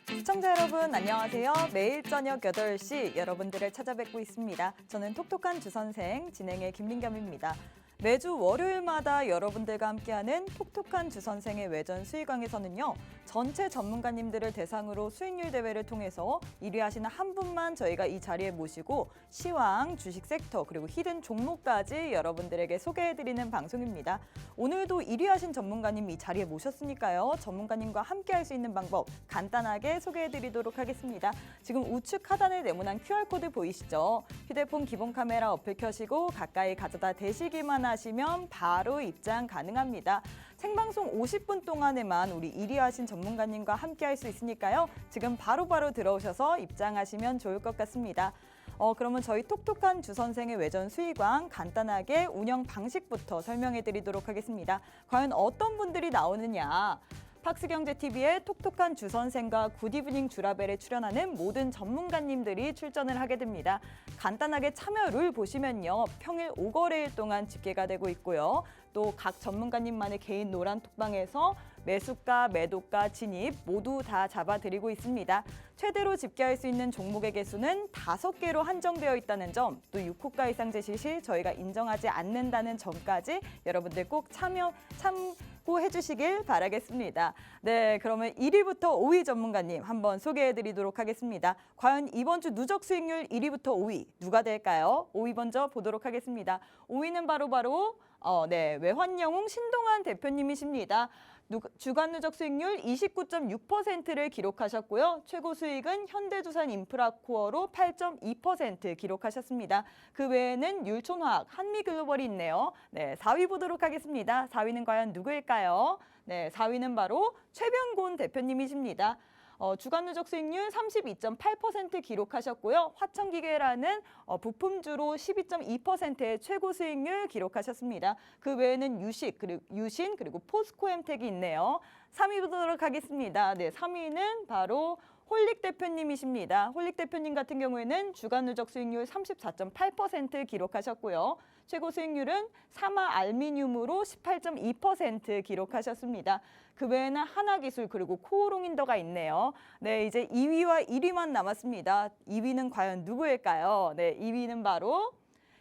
시청자 여러분 안녕하세요. 매일 저녁 8시 여러분들을 찾아뵙고 있습니다. 저는 톡톡한 주선생 진행의 김민겸입니다. 매주 월요일마다 여러분들과 함께하는 톡톡한 주선생의 외전 수의광에서는요. 전체 전문가님들을 대상으로 수익률 대회를 통해서 1위 하시는 한 분만 저희가 이 자리에 모시고 시황, 주식 섹터, 그리고 히든 종목까지 여러분들에게 소개해드리는 방송입니다. 오늘도 1위 하신 전문가님 이 자리에 모셨으니까요. 전문가님과 함께할 수 있는 방법 간단하게 소개해드리도록 하겠습니다. 지금 우측 하단에 네모난 QR코드 보이시죠? 휴대폰 기본 카메라 어플 켜시고 가까이 가져다 대시기만 하시면 바로 입장 가능합니다. 생방송 50분 동안에만 우리 1위 하신 전문가님과 함께할 수 있으니까요. 지금 바로바로 들어오셔서 입장하시면 좋을 것 같습니다. 그러면 저희 톡톡한 주선생의 외전 수의광 간단하게 운영 방식부터 설명해 드리도록 하겠습니다. 과연 어떤 분들이 나오느냐? 팍스경제TV의 톡톡한 주선생과 굿이브닝 주라벨에 출연하는 모든 전문가님들이 출전을 하게 됩니다. 간단하게 참여 룰 보시면요. 평일 5거래일 동안 집계가 되고 있고요. 또 각 전문가님만의 개인 노란 톡방에서 매수가, 매도가, 진입 모두 다 잡아드리고 있습니다. 최대로 집계할 수 있는 종목의 개수는 5개로 한정되어 있다는 점, 또 6호가 이상 제시 시 저희가 인정하지 않는다는 점까지 여러분들 꼭 참고해 주시길 바라겠습니다. 네, 그러면 1위부터 5위 전문가님 한번 소개해 드리도록 하겠습니다. 과연 이번 주 누적 수익률 1위부터 5위 누가 될까요? 5위 먼저 보도록 하겠습니다. 5위는 바로 외환영웅 신동환 대표님이십니다. 주간 누적 수익률 29.6%를 기록하셨고요. 최고 수익은 현대두산 인프라코어로 8.2% 기록하셨습니다. 그 외에는 율촌화학, 한미글로벌이 있네요. 네, 4위 보도록 하겠습니다. 4위는 과연 누구일까요? 네, 4위는 바로 최병곤 대표님이십니다. 주간 누적 수익률 32.8% 기록하셨고요. 화천기계라는 부품주로 12.2%의 최고 수익률 기록하셨습니다. 그 외에는 유신 그리고 포스코엠텍이 있네요. 3위 보도록 하겠습니다. 네, 3위는 바로 홀릭 대표님이십니다. 홀릭 대표님 같은 경우에는 주간 누적 수익률 34.8% 기록하셨고요. 최고 수익률은 사마 알미늄으로 18.2% 기록하셨습니다. 그 외에는 하나기술 그리고 코오롱인더가 있네요. 네, 이제 2위와 1위만 남았습니다. 2위는 과연 누구일까요? 네, 2위는 바로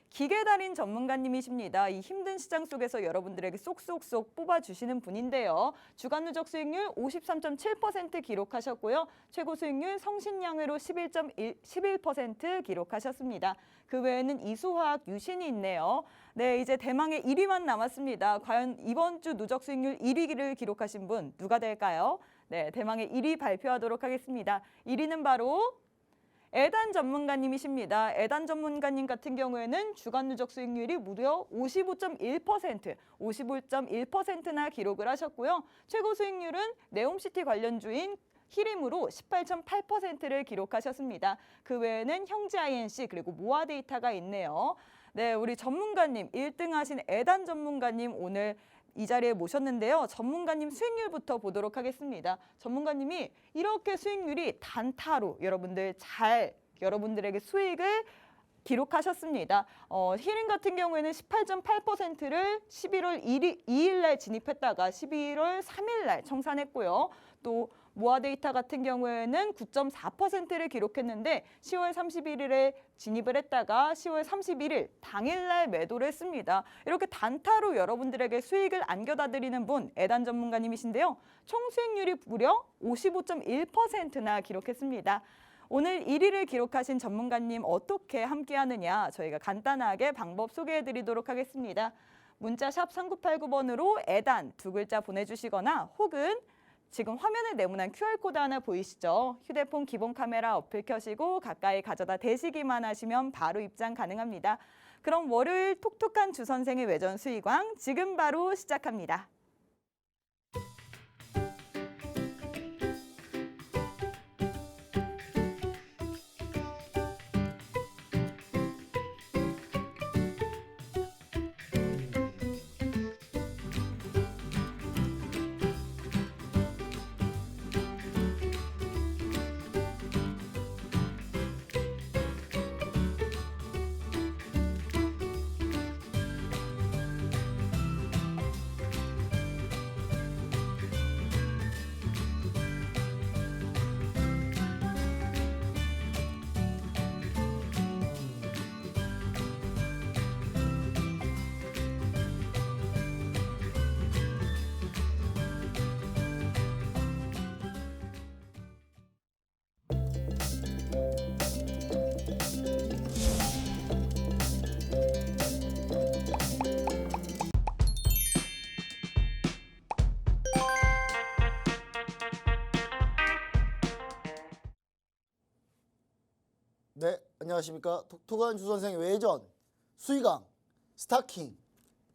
기계달인 전문가님이십니다. 이 힘든 시장 속에서 여러분들에게 쏙쏙쏙 뽑아주시는 분인데요. 주간 누적 수익률 53.7% 기록하셨고요. 최고 수익률 성신양회로 11% 기록하셨습니다. 그 외에는 이수화학 유신이 있네요. 네, 이제 대망의 1위만 남았습니다. 과연 이번 주 누적 수익률 1위를 기록하신 분 누가 될까요? 네, 대망의 1위 발표하도록 하겠습니다. 1위는 바로 에단 전문가님이십니다. 에단 전문가님 같은 경우에는 주간 누적 수익률이 무려 55.1%나 기록을 하셨고요. 최고 수익률은 네옴시티 관련주인 히림으로 18.8%를 기록하셨습니다. 그 외에는 형제 INC 그리고 모아데이터가 있네요. 네, 우리 전문가님 1등 하신 에단 전문가님 오늘 이 자리에 모셨는데요. 전문가님 수익률부터 보도록 하겠습니다. 전문가님이 이렇게 수익률이 단타로 여러분들에게 수익을 기록하셨습니다. 히림 같은 경우에는 18.8%를 11월 2일 날 진입했다가 11월 3일 날 청산했고요. 또 모아데이터 같은 경우에는 9.4%를 기록했는데 10월 31일에 진입을 했다가 10월 31일 당일날 매도를 했습니다. 이렇게 단타로 여러분들에게 수익을 안겨다 드리는 분 에단 전문가님이신데요. 총 수익률이 무려 55.1%나 기록했습니다. 오늘 1위를 기록하신 전문가님 어떻게 함께하느냐 저희가 간단하게 방법 소개해 드리도록 하겠습니다. 문자 샵 3989번으로 에단 2글자 보내주시거나 혹은 지금 화면에 네모난 QR코드 하나 보이시죠? 휴대폰 기본 카메라 어플 켜시고 가까이 가져다 대시기만 하시면 바로 입장 가능합니다. 그럼 월요일 톡톡한 주선생의 외전 수의광 지금 바로 시작합니다. 네, 안녕하십니까. 톡톡한 주선생 외전, 수의강, 스타킹,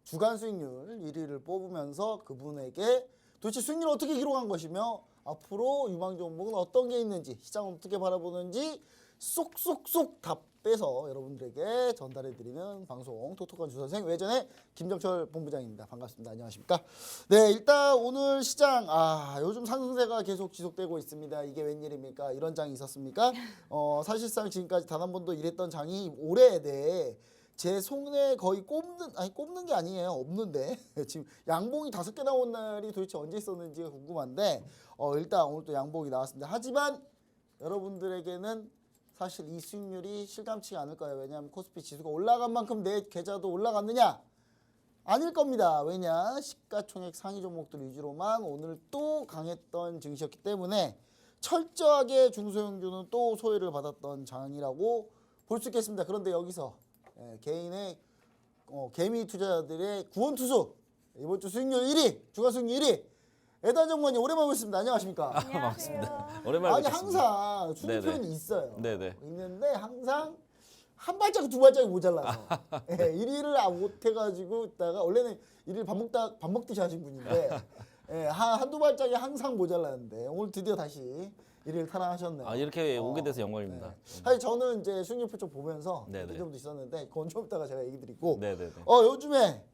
주간 수익률 1위를 뽑으면서 그분에게 도대체 수익률을 어떻게 기록한 것이며 앞으로 유망 종목은 어떤 게 있는지 시장을 어떻게 바라보는지 쏙쏙쏙 다 빼서 여러분들에게 전달해드리는 방송 톡톡한 주선생 외전의 김정철 본부장입니다. 반갑습니다. 안녕하십니까. 네, 일단 오늘 시장 요즘 상승세가 계속 지속되고 있습니다. 이게 웬일입니까? 이런 장이 있었습니까? 사실상 지금까지 단 한 번도 이랬던 장이 올해 내에 제 손에 거의 꼽는 게 아니에요. 없는데 지금 양봉이 5개 나온 날이 도대체 언제 있었는지가 궁금한데 일단 오늘 또 양봉이 나왔습니다. 하지만 여러분들에게는 사실 이 수익률이 실감치가 않을 거예요. 왜냐하면 코스피 지수가 올라간 만큼 내 계좌도 올라갔느냐? 아닐 겁니다. 왜냐? 시가총액 상위 종목들 위주로만 오늘 또 강했던 증시였기 때문에 철저하게 중소형주는 또 소외를 받았던 장이라고 볼 수 있겠습니다. 그런데 여기서 개인의 개미 투자자들의 구원투수 이번 주 수익률 1위, 주간 수익률 1위 애단정관님 오랜만에 뵙습니다. 안녕하십니까? 반갑습니다. 오랜만에 아니 뵙겠습니다. 항상 순위 표현이 있어요. 네네. 있는데 항상 한 발짝 두 발짝이 모자라서 1위를 못 해가지고 있다가 원래는 1위를 밥 먹듯이 하신 분인데 한두 발짝이 항상 모자랐는데 오늘 드디어 다시 1위를 탈환하셨네요. 이렇게 오게 돼서 영광입니다. 네. 사실 저는 이제 수익률표 좀 보면서 네네. 이 점도 있었는데 그건 좀 이따가 제가 얘기 드리고 네네네. 요즘에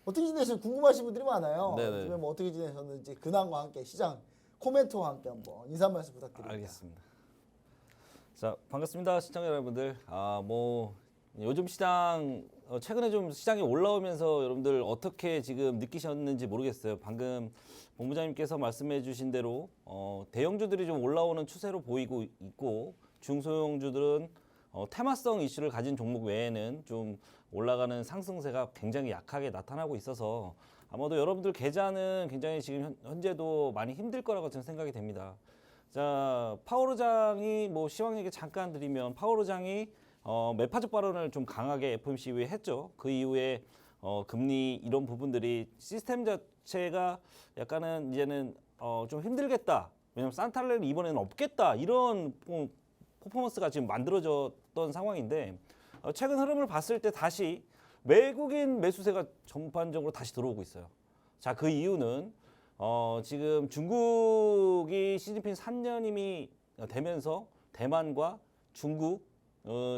어떻게 지내시는지 궁금하신 분들이 많아요. 네네. 요즘에 뭐 어떻게 지내셨는지 근황과 함께 시장 코멘트와 함께 한번 인사 말씀 부탁드립니다. 알겠습니다. 자, 반갑습니다. 시청자 여러분들. 요즘 시장 최근에 좀 시장이 올라오면서 여러분들 어떻게 지금 느끼셨는지 모르겠어요. 방금 본부장님께서 말씀해 주신 대로 대형주들이 좀 올라오는 추세로 보이고 있고 중소형주들은 테마성 이슈를 가진 종목 외에는 좀 올라가는 상승세가 굉장히 약하게 나타나고 있어서 아마도 여러분들 계좌는 굉장히 지금 현재도 많이 힘들 거라고 저는 생각이 됩니다. 자, 파월의장이 시황 얘기 잠깐 드리면 파월의장이 매파적 발언을 좀 강하게 FOMC 이후에 했죠. 그 이후에 금리 이런 부분들이 시스템 자체가 약간은 이제는 좀 힘들겠다. 왜냐면 산타랠리 이번에는 없겠다. 이런 퍼포먼스가 지금 만들어졌던 상황인데 최근 흐름을 봤을 때 다시 외국인 매수세가 전반적으로 다시 들어오고 있어요. 자, 그 이유는 지금 중국이 시진핑 3년임이 되면서 대만과 중국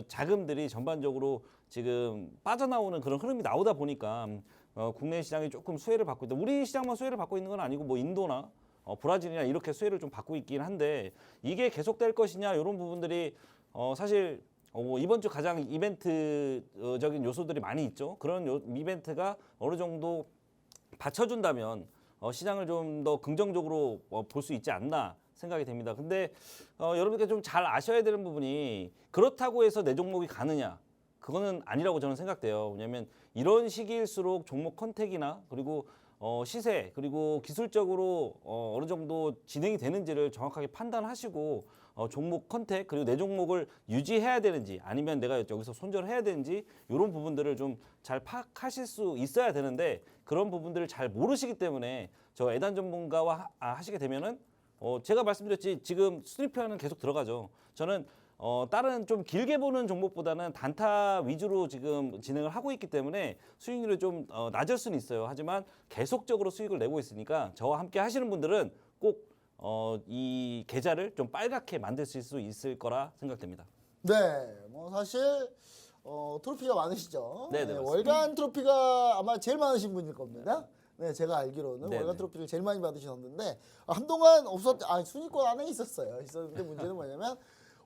자금들이 전반적으로 지금 빠져나오는 그런 흐름이 나오다 보니까 국내 시장이 조금 수혜를 받고 있다. 우리 시장만 수혜를 받고 있는 건 아니고 인도나 브라질이나 이렇게 수혜를 좀 받고 있긴 한데 이게 계속될 것이냐 이런 부분들이 사실 이번 주 가장 이벤트적인 요소들이 많이 있죠. 그런 이벤트가 어느 정도 받쳐준다면 시장을 좀 더 긍정적으로 볼 수 있지 않나 생각이 됩니다. 근데 여러분께 좀 잘 아셔야 되는 부분이 그렇다고 해서 내 종목이 가느냐 그거는 아니라고 저는 생각돼요. 왜냐하면 이런 시기일수록 종목 컨택이나 그리고 시세 그리고 기술적으로 어느 정도 진행이 되는지를 정확하게 판단하시고 종목 컨택 그리고 내 종목을 유지해야 되는지 아니면 내가 여기서 손절을 해야 되는지 이런 부분들을 좀 잘 파악하실 수 있어야 되는데 그런 부분들을 잘 모르시기 때문에 저 애단 전문가와 하시게 되면은 제가 말씀드렸지 지금 수익표는 계속 들어가죠. 저는 다른 좀 길게 보는 종목보다는 단타 위주로 지금 진행을 하고 있기 때문에 수익률이 좀 낮을 수는 있어요. 하지만 계속적으로 수익을 내고 있으니까 저와 함께 하시는 분들은 꼭 이 계좌를 좀 빨갛게 만들 수 있을 거라 생각됩니다. 네, 사실 트로피가 많으시죠. 네네, 네, 맞습니다. 월간 트로피가 아마 제일 많으신 분일 겁니다. 네, 제가 알기로는 네네. 월간 트로피를 제일 많이 받으셨는데 한동안 순위권 안에 있었는데 문제는 뭐냐면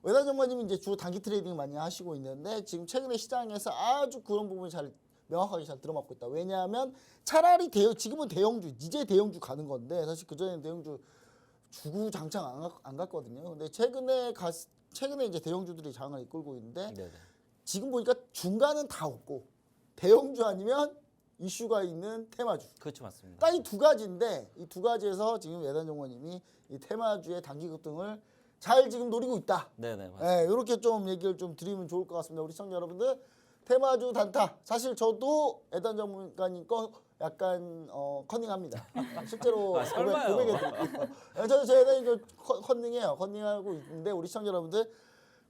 외단 전문가님이 이제 주로 단기 트레이딩 많이 하시고 있는데 지금 최근에 시장에서 아주 그런 부분이 명확하게 잘 들어맞고 있다. 왜냐하면 차라리 지금은 대형주 이제 대형주 가는 건데 사실 그전에는 대형주 주구장창 안 갔거든요. 근데 최근에 이제 대형주들이 장을 이끌고 있는데 네네. 지금 보니까 중간은 다 없고 대형주 아니면 이슈가 있는 테마주. 그렇죠, 맞습니다. 딱 이 두 가지인데 이 두 가지에서 지금 외단정원님이 이 테마주의 단기 급등을 잘 지금 노리고 있다. 네네, 맞습니다. 이렇게 좀 얘기를 좀 드리면 좋을 것 같습니다. 우리 시청자 여러분들 테마주 단타 사실 저도 애단 전문가님 거 약간 컨닝합니다. 실제로 설마요. 고백해드릴게요. 저도 제 애단이 컨닝해요. 컨닝하고 있는데 우리 시청자 여러분들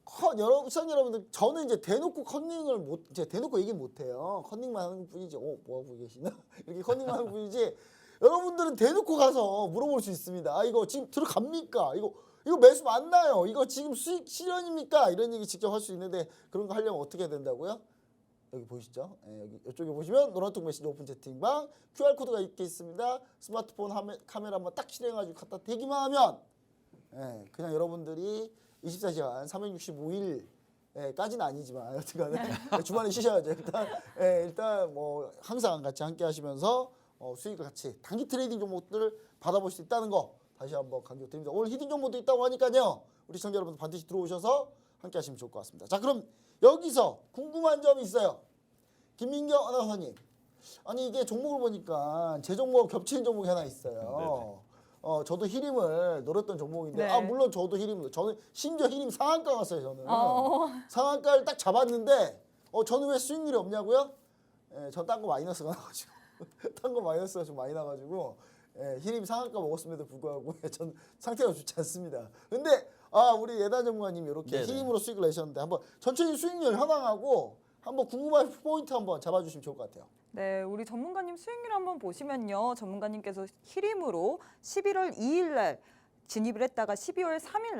시청자 여러분들, 저는 이제 대놓고 컨닝을 이제 대놓고 얘기 못 해요. 컨닝만 하는 뿐이지. 뭐 하고 계시나? 이렇게 컨닝만 하는 뿐이지. 여러분들은 대놓고 가서 물어볼 수 있습니다. 아, 이거 지금 들어갑니까? 이거 매수 맞나요? 이거 지금 수익 실현입니까? 이런 얘기 직접 할 수 있는데, 그런 거 하려면 어떻게 해야 된다고요? 여기 보이시죠? 여기 이쪽에 보시면 노란통 메시지 오픈 채팅방 QR 코드가 이렇게 있습니다. 스마트폰 카메라 한번 딱 실행해가지고 갖다 대기만 하면 그냥 여러분들이 24시간 365일까지는 아니지만 여튼간에 주말에 쉬셔야죠. 일단 뭐 항상 같이 함께 하시면서 수익을 같이 단기 트레이딩 종목들을 받아볼 수 있다는 거 다시 한번 강조드립니다. 오늘 히든 정보도 있다고 하니까요. 우리 시청자 여러분 반드시 들어오셔서 함께 하시면 좋을 것 같습니다. 자, 그럼 여기서 궁금한 점이 있어요. 김민경 아나운서님. 아니, 이게 종목을 보니까 제 종목 겹치는 종목이 하나 있어요. 저도 히림을 노렸던 종목인데, 네. 물론 저도 저는 심지어 히림 상한가 갔어요. 저는 상한가를 딱 잡았는데, 저는 왜 수익률이 없냐고요? 전 딴 거 마이너스가 나가지고 딴 거 마이너스가 좀 많이 나가지고 히림 상한가 먹었음에도 불구하고 전 상태가 좋지 않습니다. 근데 우리 예단 전문가님이 이렇게 네네. 히림으로 수익을 내셨는데 한번 천천히 수익률 현황하고 한번 궁금한 포인트 한번 잡아주시면 좋을 것 같아요. 네, 우리 전문가님 수익률 한번 보시면요. 전문가님께서 히림으로 11월 2일 날 진입을 했다가 12월 3일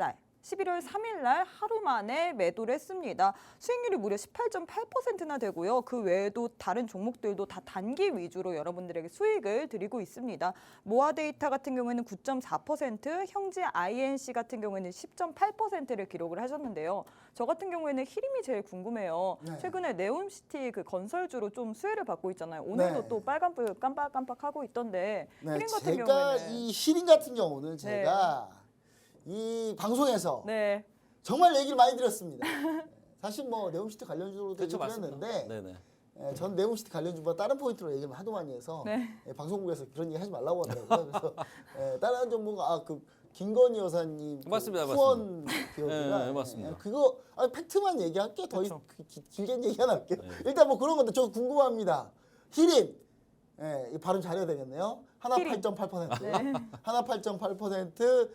날 하루 만에 매도를 했습니다. 수익률이 무려 18.8%나 되고요. 그 외에도 다른 종목들도 다 단기 위주로 여러분들에게 수익을 드리고 있습니다. 모아 데이터 같은 경우에는 9.4%, 형제 INC 같은 경우에는 10.8%를 기록을 하셨는데요. 저 같은 경우에는 히림이 제일 궁금해요. 네. 최근에 네옴시티 그 건설주로 좀 수혜를 받고 있잖아요. 오늘도 네. 또 빨간불 깜빡깜빡하고 있던데 네, 히림 같은 제가 경우에는 이 히림 같은 경우는 제가 이 방송에서 네. 정말 얘기를 많이 드렸습니다. 사실 뭐 네옴시티 관련주로도 그렇죠, 얘기를 맞습니다. 했는데 네네. 전 네옴시티 관련주보다 다른 포인트로 얘기를 하도 많이 해서 네. 방송국에서 그런 얘기 하지 말라고 하더라고요. 그래서 다른 정보가 그 김건희 여사님 맞습니다, 후원 기업이가 네, 맞습니다. 그거 팩트만 얘기할게. 더 그렇죠. 길게 얘기 안 할게요. 네. 일단 뭐 그런 건데 저 궁금합니다. 히림 이 발음 잘해야 되겠네요. 하나 히림. 8.8%. 네. 하나 8.8%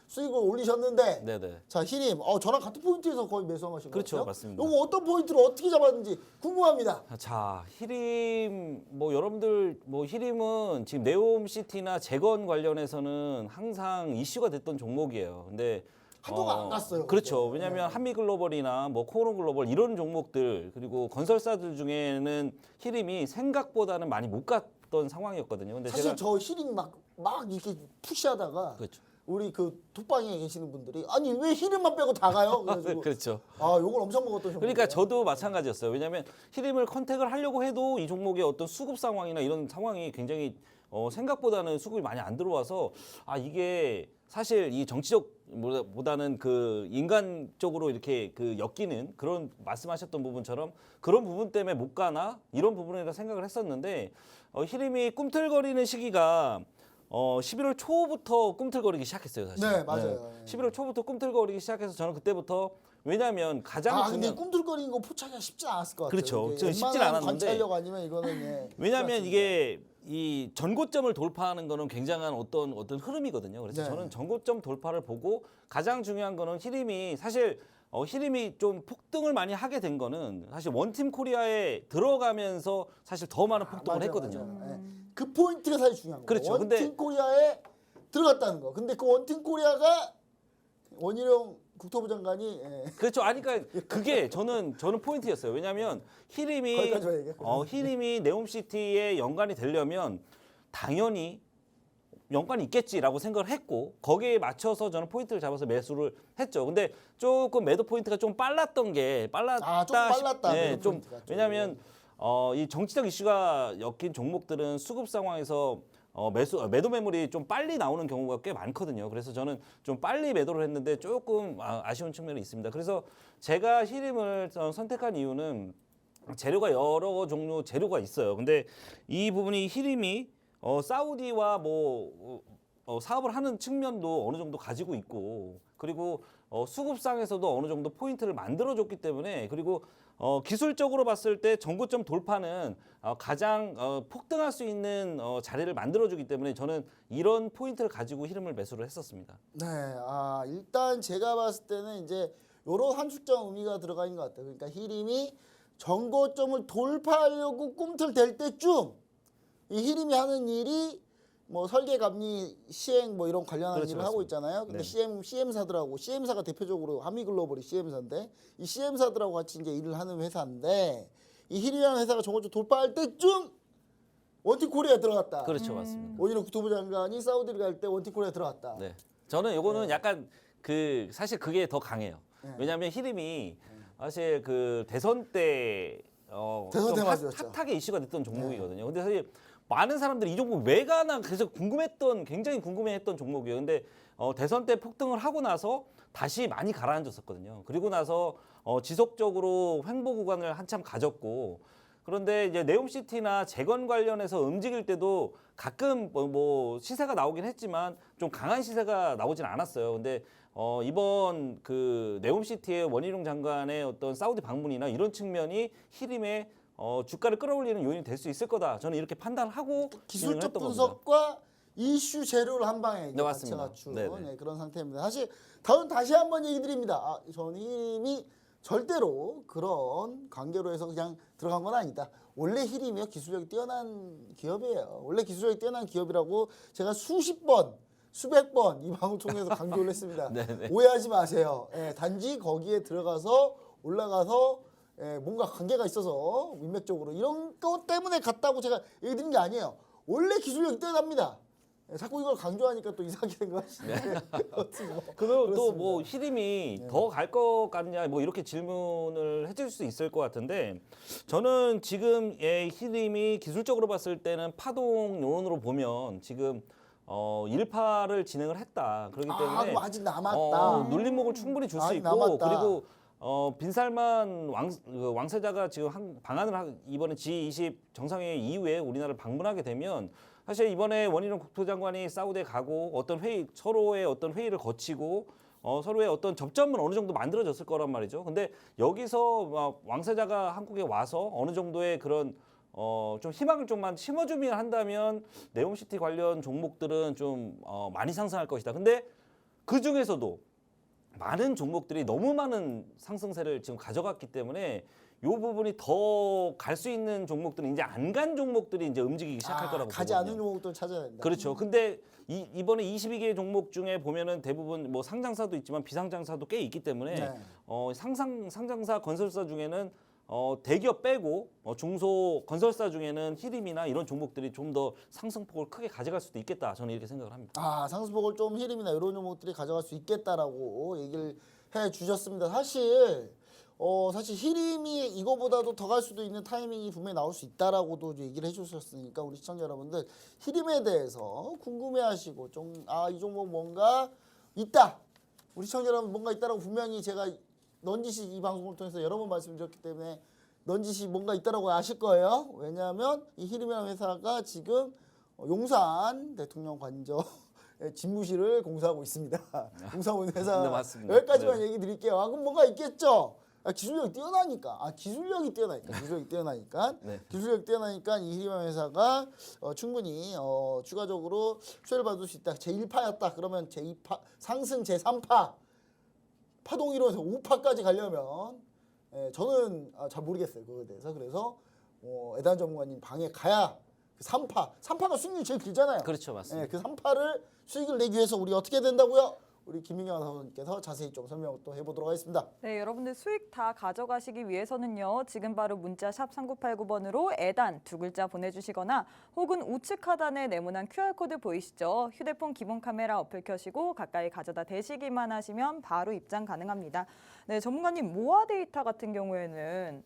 수익을 올리셨는데 네네. 자, 히림 저랑 같은 포인트에서 거의 매수한 것인 그렇죠, 거죠? 맞습니다. 요거 어떤 포인트로 어떻게 잡았는지 궁금합니다. 자, 히림 뭐 여러분들 뭐 히림은 지금 네옴시티나 재건 관련해서는 항상 이슈가 됐던 종목이에요. 근데 한동안 안 갔어요. 그렇죠. 그때. 왜냐하면 한미글로벌이나 뭐 코오롱글로벌 이런 종목들 그리고 건설사들 중에는 히림이 생각보다는 많이 못 갔던 상황이었거든요. 근데 사실 제가 저 히림 막 이렇게 푸시하다가 그렇죠. 우리 그 톡방에 계시는 분들이 아니 왜 히림만 빼고 다 가요? 그래가지고 그렇죠. 욕을 엄청 먹었던 종목. 그러니까 저도 마찬가지였어요. 왜냐하면 히림을 컨택을 하려고 해도 이 종목의 어떤 수급 상황이나 이런 상황이 굉장히 생각보다는 수급이 많이 안 들어와서 이게 사실 이 정치적 보다는 그 인간적으로 이렇게 그 엮이는 그런 말씀하셨던 부분처럼 그런 부분 때문에 못 가나 이런 부분에 대해서 생각을 했었는데 히림이 꿈틀거리는 시기가 11월 초부터 꿈틀거리기 시작했어요, 사실. 네, 맞아요. 11월 초부터 꿈틀거리기 시작해서 저는 그때부터 왜냐하면 가장 근데 중요한 꿈틀거리는 거 포착하기가 쉽지 않았을 것 같아요. 그렇죠. 이게 저 쉽진 웬만한 않았는데. 관찰력 아니면 이거는 왜냐하면 이게 이 전고점을 돌파하는 거는 굉장한 어떤 흐름이거든요. 그래서 네. 저는 전고점 돌파를 보고 가장 중요한 거는 히림이 사실 히림이 좀 폭등을 많이 하게 된 거는 사실 원팀 코리아에 들어가면서 사실 더 많은 폭등을 맞아요, 했거든요. 맞아요. 네. 그 포인트가 사실 중요한 거예요. 그렇죠. 원팀 근데- 코리아에 들어갔다는 거. 근데 그 원팀 코리아가 원희룡 국토부 장관이 그렇죠. 그러니까 그게 저는 포인트였어요. 왜냐하면 히림이 거기까지 와야 얘기해. 히림이 네옴시티에 연관이 되려면 당연히 연관이 있겠지라고 생각을 했고 거기에 맞춰서 저는 포인트를 잡아서 매수를 했죠. 근데 조금 매도 포인트가 좀 빨랐던 게 빨랐다. 좀 빨랐다, 네, 매도 좀 포인트가 좀. 왜냐하면 이 정치적 이슈가 엮인 종목들은 수급 상황에서 매도 매물이 좀 빨리 나오는 경우가 꽤 많거든요. 그래서 저는 좀 빨리 매도를 했는데 조금 아쉬운 측면이 있습니다. 그래서 제가 히림을 선택한 이유는 재료가 여러 종류 재료가 있어요. 근데 이 부분이 히림이 사우디와 사업을 하는 측면도 어느 정도 가지고 있고 그리고 수급상에서도 어느 정도 포인트를 만들어줬기 때문에 그리고 기술적으로 봤을 때 전고점 돌파는 가장 폭등할 수 있는 자리를 만들어주기 때문에 저는 이런 포인트를 가지고 히림을 매수를 했었습니다. 네, 일단 제가 봤을 때는 이제 이런 한축적 의미가 들어가 있는 것 같아요. 그러니까 히림이 정고점을 돌파하려고 꿈틀댈 때쯤 이 히림이 하는 일이 뭐 설계 감리 시행 뭐 이런 관련한 그렇죠, 일을 하고 맞습니다. 있잖아요. 근데 네. CM사들하고 CM사가 대표적으로 하미글로벌이 CM사인데 이 CM사들하고 같이 이제 일을 하는 회사인데 이 히림이라는 회사가 정고점 돌파할 때쯤 원티코리아에 들어갔다. 그렇죠, 맞습니다. 원희룡 국토부 장관이 사우디를 갈 때 원티코리아에 들어갔다. 네. 저는 요거는 약간 그 사실 그게 더 강해요. 네. 왜냐하면 히림이 사실 그 대선 때 대선 좀 때 맞았죠. 핫하게 이슈가 됐던 종목이거든요. 근데 사실 많은 사람들이 이 종목 왜 가나 계속 굉장히 궁금해했던 종목이에요. 근데 대선 때 폭등을 하고 나서 다시 많이 가라앉았었거든요. 그리고 나서 지속적으로 횡보 구간을 한참 가졌고, 그런데 이제 네옴시티나 재건 관련해서 움직일 때도 가끔 뭐 시세가 나오긴 했지만 좀 강한 시세가 나오진 않았어요. 근데 이번 그 네옴시티의 원희룡 장관의 어떤 사우디 방문이나 이런 측면이 히림의 주가를 끌어올리는 요인이 될 수 있을 거다. 저는 이렇게 판단하고 진행을 기술적 했던 겁니다. 분석과 이슈 재료를 한 방에 이제 네, 같이 맞습니다. 갖춘 네네. 네, 그런 상태입니다. 사실 다시 한번 얘기 드립니다. 저는 히림이 절대로 그런 관계로 해서 그냥 들어간 건 아니다. 원래 히림이요 기술력이 뛰어난 기업이에요. 원래 기술력이 뛰어난 기업이라고 제가 수십 번, 수백 번 이 방송 통해서 강조를 했습니다. 네네. 오해하지 마세요. 단지 거기에 들어가서 올라가서 뭔가 관계가 있어서 인맥적으로 이런 것 때문에 갔다고 제가 얘기 드린 게 아니에요. 원래 기술력이 뛰어납니다. 자꾸 이걸 강조하니까 또 이상하게 된 것 같은데. 그리고 또 뭐 히림이 네. 더 갈 것 같냐 뭐 이렇게 질문을 해줄 수 있을 것 같은데, 저는 지금의 히림이 기술적으로 봤을 때는 파동 요원으로 보면 지금 1파를 진행을 했다. 그렇기 때문에 그럼 아직 남았다. 눌림목을 충분히 줄 수 아직 있고, 남았다. 그리고 빈살만 왕세자가 지금 이번에 G20 정상회의 이후에 우리나라를 방문하게 되면 사실 이번에 원희룡 국토장관이 사우디에 가고 서로의 어떤 회의를 거치고 서로의 어떤 접점은 어느 정도 만들어졌을 거란 말이죠. 근데 여기서 막 왕세자가 한국에 와서 어느 정도의 그런 좀 희망을 좀만 심어주면 한다면 네옴시티 관련 종목들은 좀 많이 상승할 것이다. 근데 그 중에서도 많은 종목들이 너무 많은 상승세를 지금 가져갔기 때문에 이 부분이 더 갈 수 있는 종목들은 이제 안 간 종목들이 이제 움직이기 시작할 거라고 가지 보거든요. 않은 종목들 찾아야 된다. 그렇죠. 근데 이번에 22개 종목 중에 보면은 대부분 뭐 상장사도 있지만 비상장사도 꽤 있기 때문에 네. 상장사 건설사 중에는 대기업 빼고 중소 건설사 중에는 히림이나 이런 종목들이 좀 더 상승폭을 크게 가져갈 수도 있겠다. 저는 이렇게 생각을 합니다. 상승폭을 좀 히림이나 이런 종목들이 가져갈 수 있겠다라고 얘기를 해 주셨습니다. 사실 히림이 이거보다도 더 갈 수도 있는 타이밍이 분명히 나올 수 있다라고도 이제 얘기를 해주셨으니까 우리 시청자 여러분들 히림에 대해서 궁금해하시고 이 종목 뭔가 있다. 우리 시청자 여러분 뭔가 있다라고 분명히 제가 넌지시 이 방송을 통해서 여러 번 말씀드렸기 때문에 넌지시 뭔가 있다라고 아실 거예요. 왜냐하면 이 히림이라는 회사가 지금 용산 대통령 관저 집무실을 공사하고 있습니다. 공사하고 있는 회사. 네, 맞습니다. 여기까지만 네. 얘기 드릴게요. 그럼 뭔가 있겠죠. 기술력이 뛰어나니까. 기술력이 뛰어나니까. 네. 기술력이 뛰어나니까 이 히림이라는 회사가 충분히 추가적으로 수혜를 받을 수 있다. 제1파였다. 그러면 제2파 상승 제3파 파동 이론에서 5파까지 가려면 저는 잘 모르겠어요. 그거에 대해서. 그래서 애단 전문가님 방에 가야 그 3파가 수익률이 제일 길잖아요. 그렇죠, 맞습니다. 그 3파를 수익을 내기 위해서 우리 어떻게 된다고요? 우리 김민경 아나운서님께서 자세히 좀 설명을 또 해보도록 하겠습니다. 네, 여러분들 수익 다 가져가시기 위해서는요. 지금 바로 문자 샵 3989번으로 애단 두 글자 보내주시거나 혹은 우측 하단에 네모난 QR코드 보이시죠? 휴대폰 기본 카메라 어플 켜시고 가까이 가져다 대시기만 하시면 바로 입장 가능합니다. 네, 전문가님 모아 데이터 같은 경우에는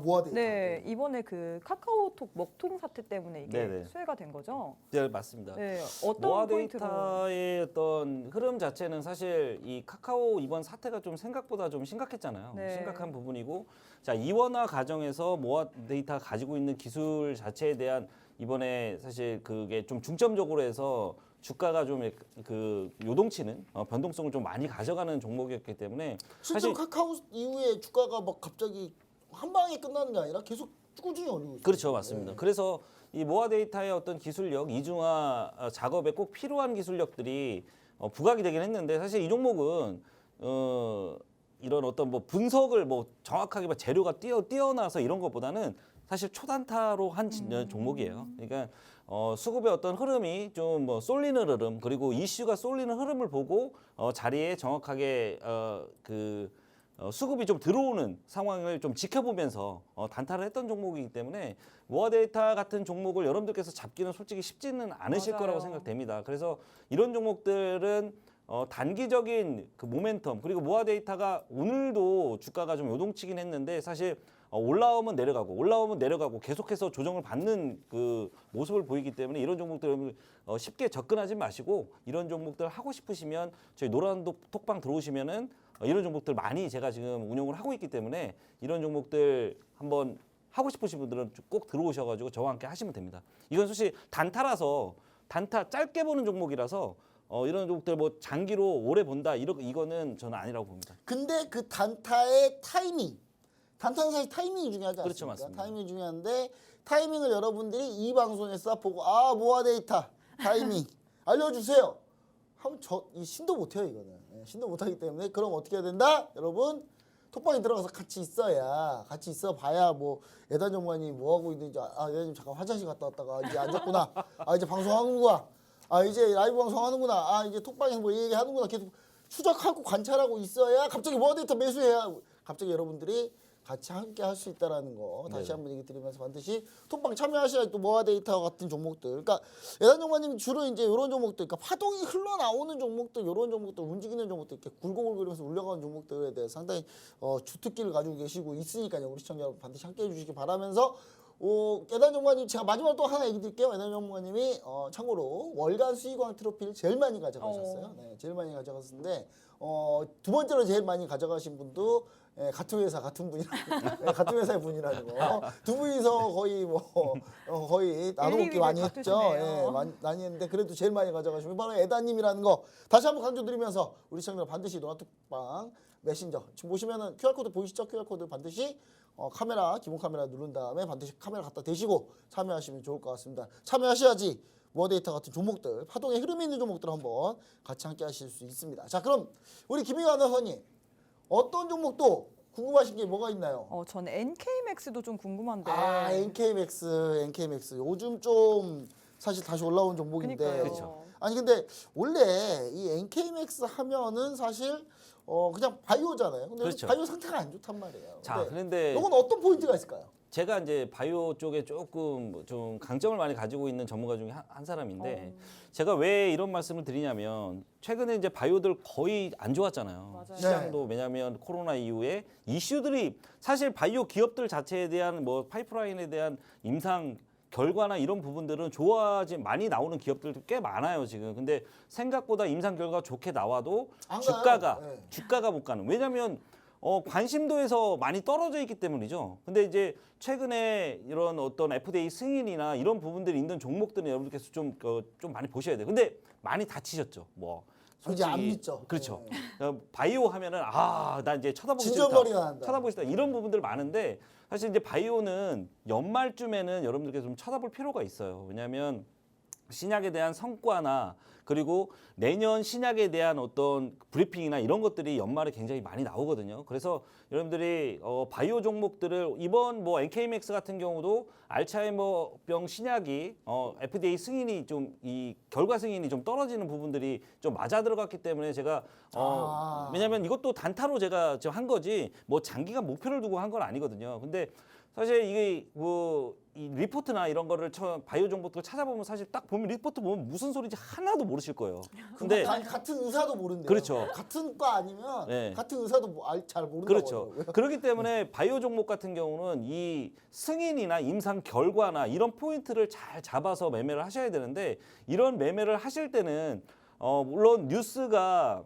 모아 데이터. 네, 이번에 그 카카오톡 먹통 사태 때문에 이게 네네. 수혜가 된 거죠? 네, 맞습니다. 네, 모아 어떤 포인트로? 데이터의 어떤 흐름 자체는 사실 이 카카오 이번 사태가 좀 생각보다 좀 심각했잖아요. 네. 심각한 부분이고, 자 이원화 과정에서 모아 데이터가 가지고 있는 기술 자체에 대한 이번에 사실 그게 좀 중점적으로 해서 주가가 좀 그 요동치는 변동성을 좀 많이 가져가는 종목이었기 때문에 실제로 카카오 이후에 주가가 막 갑자기 한 방에 끝나는 게 아니라 계속 꾸준히 올리고 있어요. 그렇죠, 맞습니다. 그래서 이 모아 데이터의 어떤 기술력, 이중화 작업에 꼭 필요한 기술력들이 부각이 되긴 했는데 사실 이 종목은 이런 어떤 뭐 분석을 뭐 정확하게 막 재료가 뛰어나서 이런 것보다는 사실 초단타로 한 종목이에요. 그러니까 수급의 어떤 흐름이 좀 뭐 쏠리는 흐름 그리고 이슈가 쏠리는 흐름을 보고 자리에 정확하게 수급이 좀 들어오는 상황을 좀 지켜보면서 단타를 했던 종목이기 때문에 모아데이터 같은 종목을 여러분들께서 잡기는 솔직히 쉽지는 않으실 맞아요. 거라고 생각됩니다. 그래서 이런 종목들은 단기적인 그 모멘텀 그리고 모아데이터가 오늘도 주가가 좀 요동치긴 했는데 사실 올라오면 내려가고 계속해서 조정을 받는 그 모습을 보이기 때문에 이런 종목들 쉽게 접근하지 마시고 이런 종목들 하고 싶으시면 저희 노란 톡방 들어오시면은 이런 종목들 많이 제가 지금 운용을 하고 있기 때문에 이런 종목들 한번 하고 싶으신 분들은 꼭 들어오셔가지고 저와 함께 하시면 됩니다. 이건 사실 단타라서 단타 짧게 보는 종목이라서 이런 종목들 뭐 장기로 오래 본다 이거는 저는 아니라고 봅니다. 근데 그 단타의 타이밍, 단타는 사실 타이밍이 중요하지 않습니까? 그렇죠, 맞습니다. 타이밍이 중요한데 타이밍을 여러분들이 이 방송에서 보고 모아데이터 타이밍 알려주세요. 하면 이 신도 못해요 이거는. 신도 못하기 때문에 그럼 어떻게 해야 된다? 여러분 톡방에 들어가서 같이 있어 봐야 뭐 예단 전문가님 뭐 하고 있는지 예단님 잠깐 화장실 갔다 왔다가 이제 앉았구나. 이제 방송하는구나. 이제 라이브 방송하는구나. 이제 톡방에서 뭐 얘기하는구나. 계속 추적하고 관찰하고 있어야 갑자기 모아데이터 매수해야 갑자기 여러분들이 같이 함께 할 수 있다라는 거 다시 네네. 한번 얘기 드리면서 반드시 톡방 참여하셔야 또 모아데이터 같은 종목들. 그러니까 예단 전문가님 주로 이제 이런 종목들, 그러니까 파동이 흘러나오는 종목들, 이런 종목들, 움직이는 종목들 이렇게 굴곡거리면서 울려가는 종목들에 대해 상당히 주특기를 가지고 계시고 있으니까요. 우리 시청자 여러분 반드시 함께 해주시기 바라면서. 예단 전문가님 제가 마지막으로 또 하나 얘기 드릴게요. 예단 전문가님이 참고로 월간 수익왕 트로피를 제일 많이 가져가셨어요. 네, 제일 많이 가져갔었는데 두 번째로 제일 많이 가져가신 분도 같은 회사 같은 분이라는 같은 회사의 분이라는 거. 두 분이서 거의 거의 나눠먹기 많이 했죠. 많이 했는데 그래도 제일 많이 가져가시면 바로 예단님이라는 거 다시 한번 강조드리면서 우리 시청자 반드시 노란톡방 메신저 지금 보시면은 QR코드 보이시죠? QR코드 반드시 카메라 기본 카메라 누른 다음에 반드시 카메라 갖다 대시고 참여하시면 좋을 것 같습니다. 참여하셔야지 모아데이터 같은 종목들 파동에 흐름이 있는 종목들 한번 같이 함께 하실 수 있습니다. 자 그럼 우리 김희관 아나운서님 어떤 종목도 궁금하신 게 뭐가 있나요? 저는 NK맥스도 좀 궁금한데. NK맥스 요즘 좀 사실 다시 올라온 종목인데 그러니까요. 그렇죠. 아니 근데 원래 이 NK맥스 하면은 사실 그냥 바이오잖아요. 근데 그렇죠. 바이오 상태가 안 좋단 말이에요. 자, 그런데 이건 어떤 포인트가 있을까요? 제가 이제 바이오 쪽에 조금 좀 강점을 많이 가지고 있는 전문가 중에 한 사람인데 제가 왜 이런 말씀을 드리냐면 최근에 이제 바이오들 거의 안 좋았잖아요. 맞아요. 시장도 왜냐하면 코로나 이후에 이슈들이 사실 바이오 기업들 자체에 대한 뭐 파이프라인에 대한 임상 결과나 이런 부분들은 많이 나오는 기업들도 꽤 많아요 지금. 근데 생각보다 임상 결과가 좋게 나와도 안 주가가 가요. 네. 주가가 못 가는. 왜냐하면 관심도에서 많이 떨어져 있기 때문이죠. 근데 이제 최근에 이런 어떤 FDA 승인이나 이런 부분들이 있는 종목들은 여러분들께서 좀 많이 보셔야 돼요. 근데 많이 다치셨죠. 뭐 이제 안 믿죠. 그렇죠. 네. 바이오 하면은 나 이제 쳐다보기 싫다. 진절머리가 난다. 쳐다보기 싫다. 이런 부분들 많은데 사실 이제 바이오는 연말쯤에는 여러분들께서 좀 쳐다볼 필요가 있어요. 왜냐하면 신약에 대한 성과나 그리고 내년 신약에 대한 어떤 브리핑이나 이런 것들이 연말에 굉장히 많이 나오거든요. 그래서 여러분들이 바이오 종목들을 이번 뭐 NK맥스 같은 경우도 알츠하이머병 신약이 FDA 승인이 좀 이 결과 승인이 좀 떨어지는 부분들이 좀 맞아 들어갔기 때문에 제가 왜냐하면 이것도 단타로 제가 지금 한 거지 뭐 장기간 목표를 두고 한 건 아니거든요. 근데 사실 이게 이 리포트나 이런 거를 바이오 정보들 찾아보면 사실 딱 보면 리포트 보면 무슨 소리인지 하나도 모르실 거예요. 근데 같은 의사도 모른대요. 그렇죠. 같은 과 아니면 네. 같은 의사도 잘 모른다고 그렇죠. 하더라고요. 그렇기 때문에 바이오 종목 같은 경우는 이 승인이나 임상 결과나 이런 포인트를 잘 잡아서 매매를 하셔야 되는데 이런 매매를 하실 때는 물론 뉴스가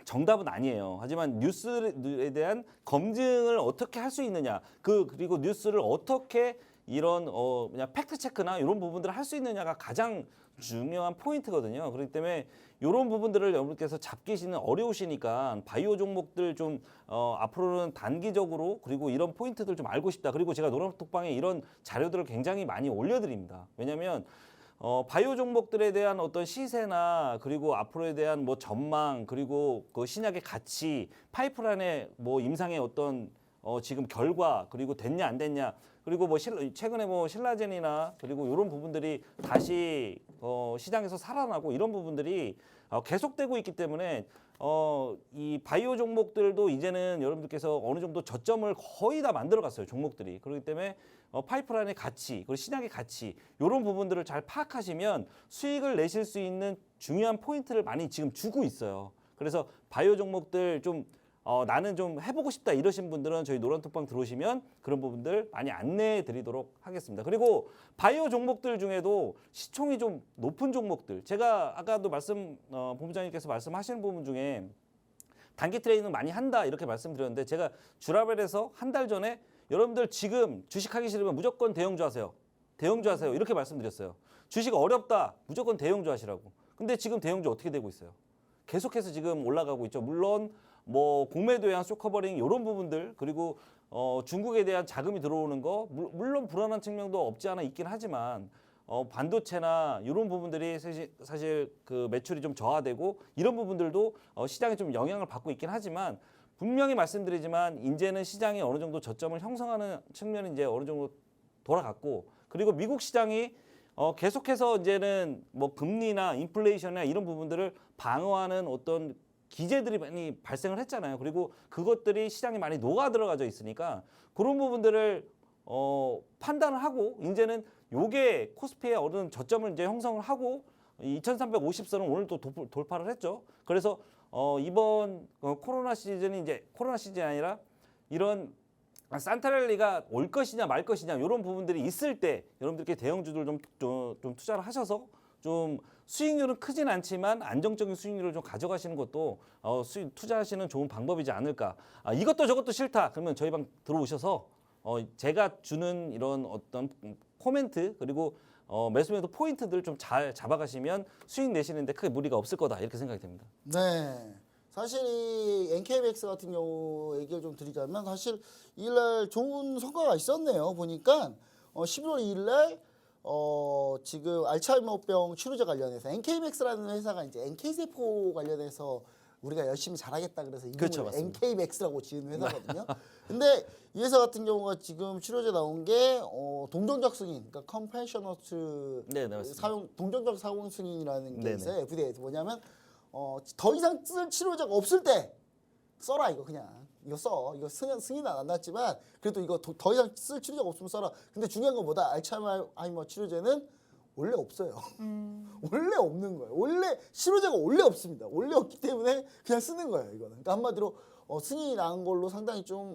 정답은 아니에요. 하지만 뉴스에 대한 검증을 어떻게 할 수 있느냐, 그리고 뉴스를 어떻게 이런 그냥 팩트 체크나 이런 부분들을 할 수 있느냐가 가장 중요한 포인트거든요. 그렇기 때문에 이런 부분들을 여러분께서 잡기시는 어려우시니까 바이오 종목들 좀 앞으로는 단기적으로 그리고 이런 포인트들 좀 알고 싶다. 그리고 제가 노란톡방에 이런 자료들을 굉장히 많이 올려드립니다. 왜냐하면 바이오 종목들에 대한 어떤 시세나 그리고 앞으로에 대한 뭐 전망 그리고 그 신약의 가치, 파이프라인의 뭐 임상의 어떤 지금 결과 그리고 됐냐 안 됐냐 그리고 뭐 최근에 뭐 신라젠이나 그리고 이런 부분들이 다시 시장에서 살아나고 이런 부분들이 계속되고 있기 때문에 이 바이오 종목들도 이제는 여러분들께서 어느 정도 저점을 거의 다 만들어갔어요 종목들이. 그렇기 때문에 파이프라인의 가치 그리고 신약의 가치 이런 부분들을 잘 파악하시면 수익을 내실 수 있는 중요한 포인트를 많이 지금 주고 있어요. 그래서 바이오 종목들 좀 나는 좀 해보고 싶다 이러신 분들은 저희 노란톡방 들어오시면 그런 부분들 많이 안내해 드리도록 하겠습니다. 그리고 바이오 종목들 중에도 시총이 좀 높은 종목들 제가 아까도 본부장님께서 말씀하시는 부분 중에 단기 트레이딩 많이 한다 이렇게 말씀드렸는데 제가 주라벨에서 한 달 전에 여러분들 지금 주식하기 싫으면 무조건 대형주 하세요. 대형주 하세요. 이렇게 말씀드렸어요. 주식 어렵다. 무조건 대형주 하시라고. 근데 지금 대형주 어떻게 되고 있어요? 계속해서 지금 올라가고 있죠. 물론 뭐 공매도에 대한 쇼커버링 이런 부분들 그리고 중국에 대한 자금이 들어오는 거 물론 불안한 측면도 없지 않아 있긴 하지만 반도체나 이런 부분들이 사실 그 매출이 좀 저하되고 이런 부분들도 시장에 좀 영향을 받고 있긴 하지만 분명히 말씀드리지만 이제는 시장이 어느 정도 저점을 형성하는 측면이 이제 어느 정도 돌아갔고 그리고 미국 시장이 계속해서 이제는 뭐 금리나 인플레이션이나 이런 부분들을 방어하는 어떤 기제들이 많이 발생을 했잖아요. 그리고 그것들이 시장에 많이 녹아 들어가져 있으니까 그런 부분들을 판단을 하고 이제는 요게 코스피의 어느 저점을 이제 형성을 하고 2,350선은 오늘 또 돌파를 했죠. 그래서 이번 코로나 시즌이 이제 코로나 시즌이 아니라 이런 산타랠리가 올 것이냐 말 것이냐 이런 부분들이 있을 때 여러분들께 대형주들 좀 투자를 하셔서 좀 수익률은 크진 않지만 안정적인 수익률을 좀 가져가시는 것도 투자하시는 좋은 방법이지 않을까. 이것도 저것도 싫다. 그러면 저희 방 들어오셔서 제가 주는 이런 어떤 코멘트 그리고 매수매도 포인트들 좀 잘 잡아가시면 수익 내시는데 크게 무리가 없을 거다 이렇게 생각이 됩니다. 네. 사실 이 NKBX 같은 경우 얘기를 좀 드리자면 사실 이일날 좋은 성과가 있었네요. 보니까 11월 2일날 지금 알츠하이머병 치료제 관련해서 NKBX라는 회사가 이제 NK세포 관련해서 우리가 열심히 잘하겠다 그래서 이름을 그렇죠, 맞습니다. NKBX라고 지은 회사거든요. 근데 이 회사 같은 경우가 지금 치료제 나온 게 동정적 승인, 그러니까 컴패셔너트 네, 맞습니다. 동정적 사용 승인이라는 게 네네. 있어요. FDA에서 뭐냐면 더 이상 쓸 치료제가 없을 때 써라 이거 그냥 이거 써 이거 승인은 안 났지만 그래도 이거 더 이상 쓸 치료제가 없으면 써라. 근데 중요한 건 뭐다 알츠하이머 치료제는 원래 없어요. 원래 없는 거예요. 원래 치료제가 원래 없습니다. 원래 없기 때문에 그냥 쓰는 거예요. 이거는 그러니까 한마디로 승인이 난 걸로 상당히 좀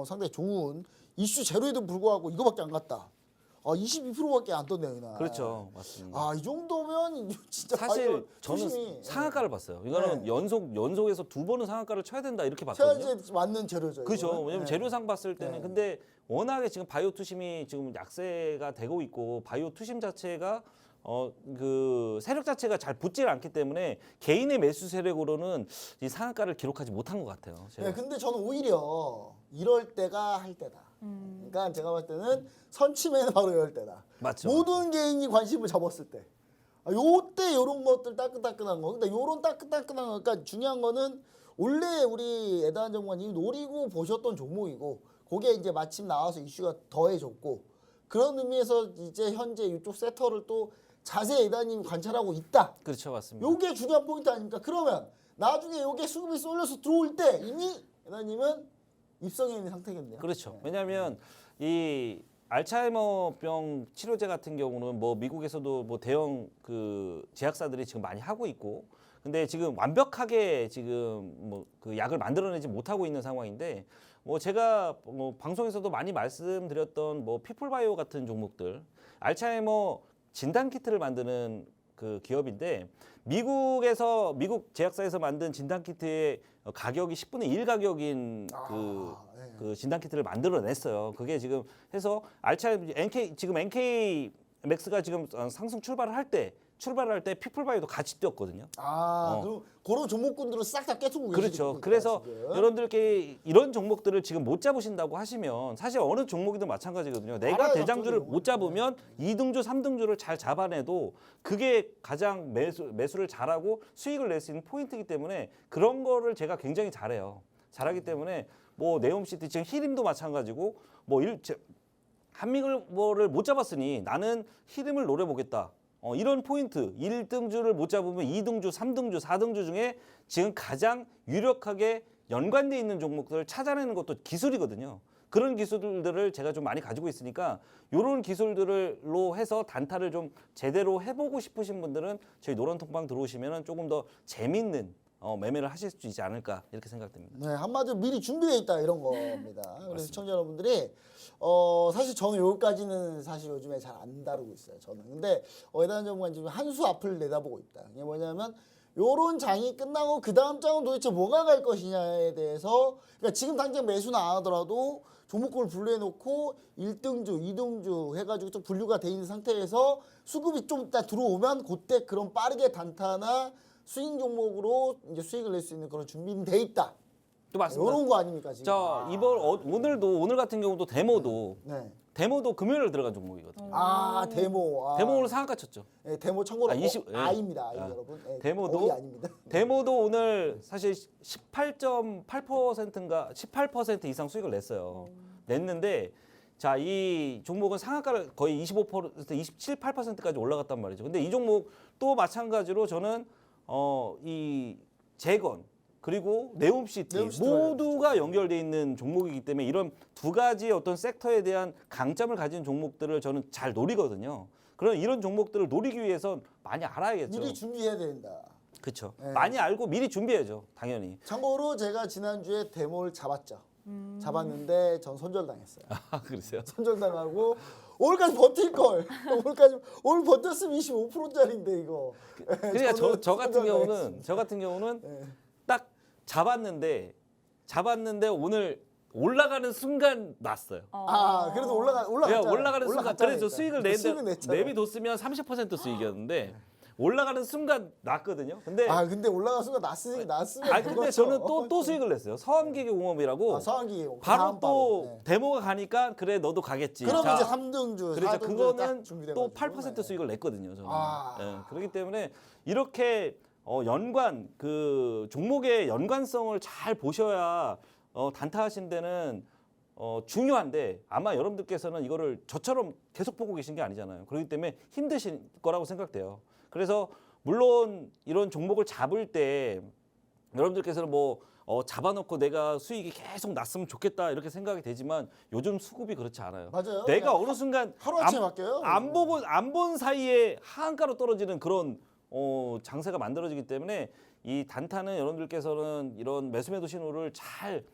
상당히 좋은 이슈 제로에도 불구하고 이거밖에 안 갔다. 22%밖에 안 떴네요, 이날. 그렇죠, 맞습니다. 이 정도면 진짜 사실 바이오 저는 투심이 상한가를 봤어요. 이거는 네. 연속에서 2번은 상한가를 쳐야 된다 이렇게 봤거든요. 최현재 맞는 재료죠. 그렇죠. 이거는. 왜냐면 네. 재료상 봤을 때는 네. 근데 워낙에 지금 바이오 투심이 지금 약세가 되고 있고 바이오 투심 자체가 그 세력 자체가 잘 붙질 않기 때문에 개인의 매수 세력으로는 이 상한가를 기록하지 못한 것 같아요. 제가. 네, 근데 저는 오히려 이럴 때가 할 때다. 그러니까 제가 봤을 때는 선침에는 바로 이럴 때다. 맞죠. 모든 개인이 관심을 접었을 때. 요때 요런 것들 따끈따끈한 거. 근데 요런 따끈따끈한 거. 그러니까 중요한 거는 원래 우리 에다한 전문가님이 노리고 보셨던 종목이고 그게 이제 마침 나와서 이슈가 더해졌고 그런 의미에서 이제 현재 이쪽 섹터를 또 자세히 에다님이 관찰하고 있다. 그렇죠, 맞습니다. 요게 중요한 포인트 아닙니까? 그러면 나중에 요게 수급이 쏠려서 들어올 때 이미 에다님은 입성해 있는 상태겠네요. 그렇죠. 네. 왜냐하면 이 알츠하이머병 치료제 같은 경우는 뭐 미국에서도 뭐 대형 그 제약사들이 지금 많이 하고 있고, 근데 지금 완벽하게 지금 뭐 그 약을 만들어내지 못하고 있는 상황인데, 뭐 제가 뭐 방송에서도 많이 말씀드렸던 뭐 피플바이오 같은 종목들, 알츠하이머 진단 키트를 만드는 그 기업인데 미국 제약사에서 만든 진단 키트의 가격이 10분의 1 가격인 그 진단 키트를 만들어냈어요. 그게 지금 해서 지금 NK 맥스가 지금 상승 출발을 할 때 출발할 때 피플바이도 같이 뛰었거든요. 그럼 그런 종목군들을 싹 다 깨트고 그렇죠. 계시니까, 그래서 지금. 여러분들께 이런 종목들을 지금 못 잡으신다고 하시면 사실 어느 종목이든 마찬가지거든요. 내가 알아요, 대장주를 저도. 못 잡으면 2등주, 3등주를 잘 잡아내도 그게 가장 매수를 잘하고 수익을 낼 수 있는 포인트이기 때문에 그런 거를 제가 굉장히 잘해요. 잘하기 때문에 뭐 네옴시티 지금 히림도 마찬가지고 뭐 한미글을 못 잡았으니 나는 히림을 노려보겠다. 이런 포인트 1등주를 못 잡으면 2등주, 3등주, 4등주 중에 지금 가장 유력하게 연관돼 있는 종목들을 찾아내는 것도 기술이거든요. 그런 기술들을 제가 좀 많이 가지고 있으니까 이런 기술들로 해서 단타를 좀 제대로 해보고 싶으신 분들은 저희 노란통방 들어오시면 조금 더 재밌는 매매를 하실 수 있지 않을까 이렇게 생각됩니다. 네, 한마디로 미리 준비해 있다 이런 겁니다. 그래서 시청자 여러분들이 사실 저는 여기까지는 사실 요즘에 잘 안 다루고 있어요. 저는. 근데 에단 전문가님 한 수 앞을 내다보고 있다. 이게 뭐냐면 요런 장이 끝나고 그 다음 장은 도대체 뭐가 갈 것이냐에 대해서 그러니까 지금 당장 매수는 안 하더라도 종목군을 분류해 놓고 1등주, 2등주 해가지고 좀 분류가 돼 있는 상태에서 수급이 좀 이따 들어오면 그때 그런 빠르게 단타나 수익 종목으로 이제 수익을 낼 수 있는 그런 준비는 돼 있다. 또 맞습니다. 이런 거 아닙니까 지금? 자 오늘 같은 경우도 데모도 네. 금요일에 들어간 종목이거든요. 데모. 데모를 상한가 쳤죠. 네, 데모 참고로 20, 예. 아입니다, 아, 여러분. 네, 데모도 거의 아닙니다. 데모도 오늘 사실 18.8%인가 18% 이상 수익을 냈어요. 냈는데 자, 이 종목은 상한가를 거의 25%, 27, 8%까지 올라갔단 말이죠. 근데 이 종목 또 마찬가지로 저는 이 재건 그리고 네옴시티 모두가 연결돼 있는 종목이기 때문에 이런 두 가지 어떤 섹터에 대한 강점을 가진 종목들을 저는 잘 노리거든요. 그런 이런 종목들을 노리기 위해선 많이 알아야겠죠. 미리 준비해야 된다. 그렇죠. 네. 많이 알고 미리 준비해야죠. 당연히. 참고로 제가 지난주에 데모를 잡았죠. 잡았는데 전 손절당했어요. 아, 그러세요? 손절당하고 오늘까지 버틸 걸. 오늘 버텼으면 25%짜리인데 이거. 그러니까 저는 저 같은 손절당했습니다. 경우는 네. 딱 잡았는데 오늘 올라가는 순간 났어요. 그래도 올라갔잖아요. 올라가는 순간 그래서 수익을 수익은 내는데 냈잖아요. 내비뒀으면 30% 수익이었는데 올라가는 순간 났거든요. 근데 근데 올라간 순간 났으면 근데 그거죠. 저는 또 수익을 냈어요. 서암기계공업이라고 서한기 바로 또 네. 데모가 가니까 그래 너도 가겠지. 그러면 자, 이제 3등주, 그렇죠. 4등주 그거는 또 준비돼가지고. 8% 수익을 냈거든요. 저는. 아. 예, 그렇기 때문에 이렇게 연관 그 종목의 연관성을 잘 보셔야 단타하신 데는 중요한데 아마 여러분들께서는 이거를 저처럼 계속 보고 계신 게 아니잖아요. 그렇기 때문에 힘드실 거라고 생각돼요. 그래서 물론 이런 종목을 잡을 때 여러분들께서는 뭐 잡아놓고 내가 수익이 계속 났으면 좋겠다 이렇게 생각이 되지만 요즘 수급이 그렇지 않아요. 맞아요. 내가 그냥 어느 순간 하루아침에 바뀌어요. 안 본 사이에 하한가로 떨어지는 그런 장세가 만들어지기 때문에 이 단타는 여러분들께서는 이런 매수매도 신호를 잘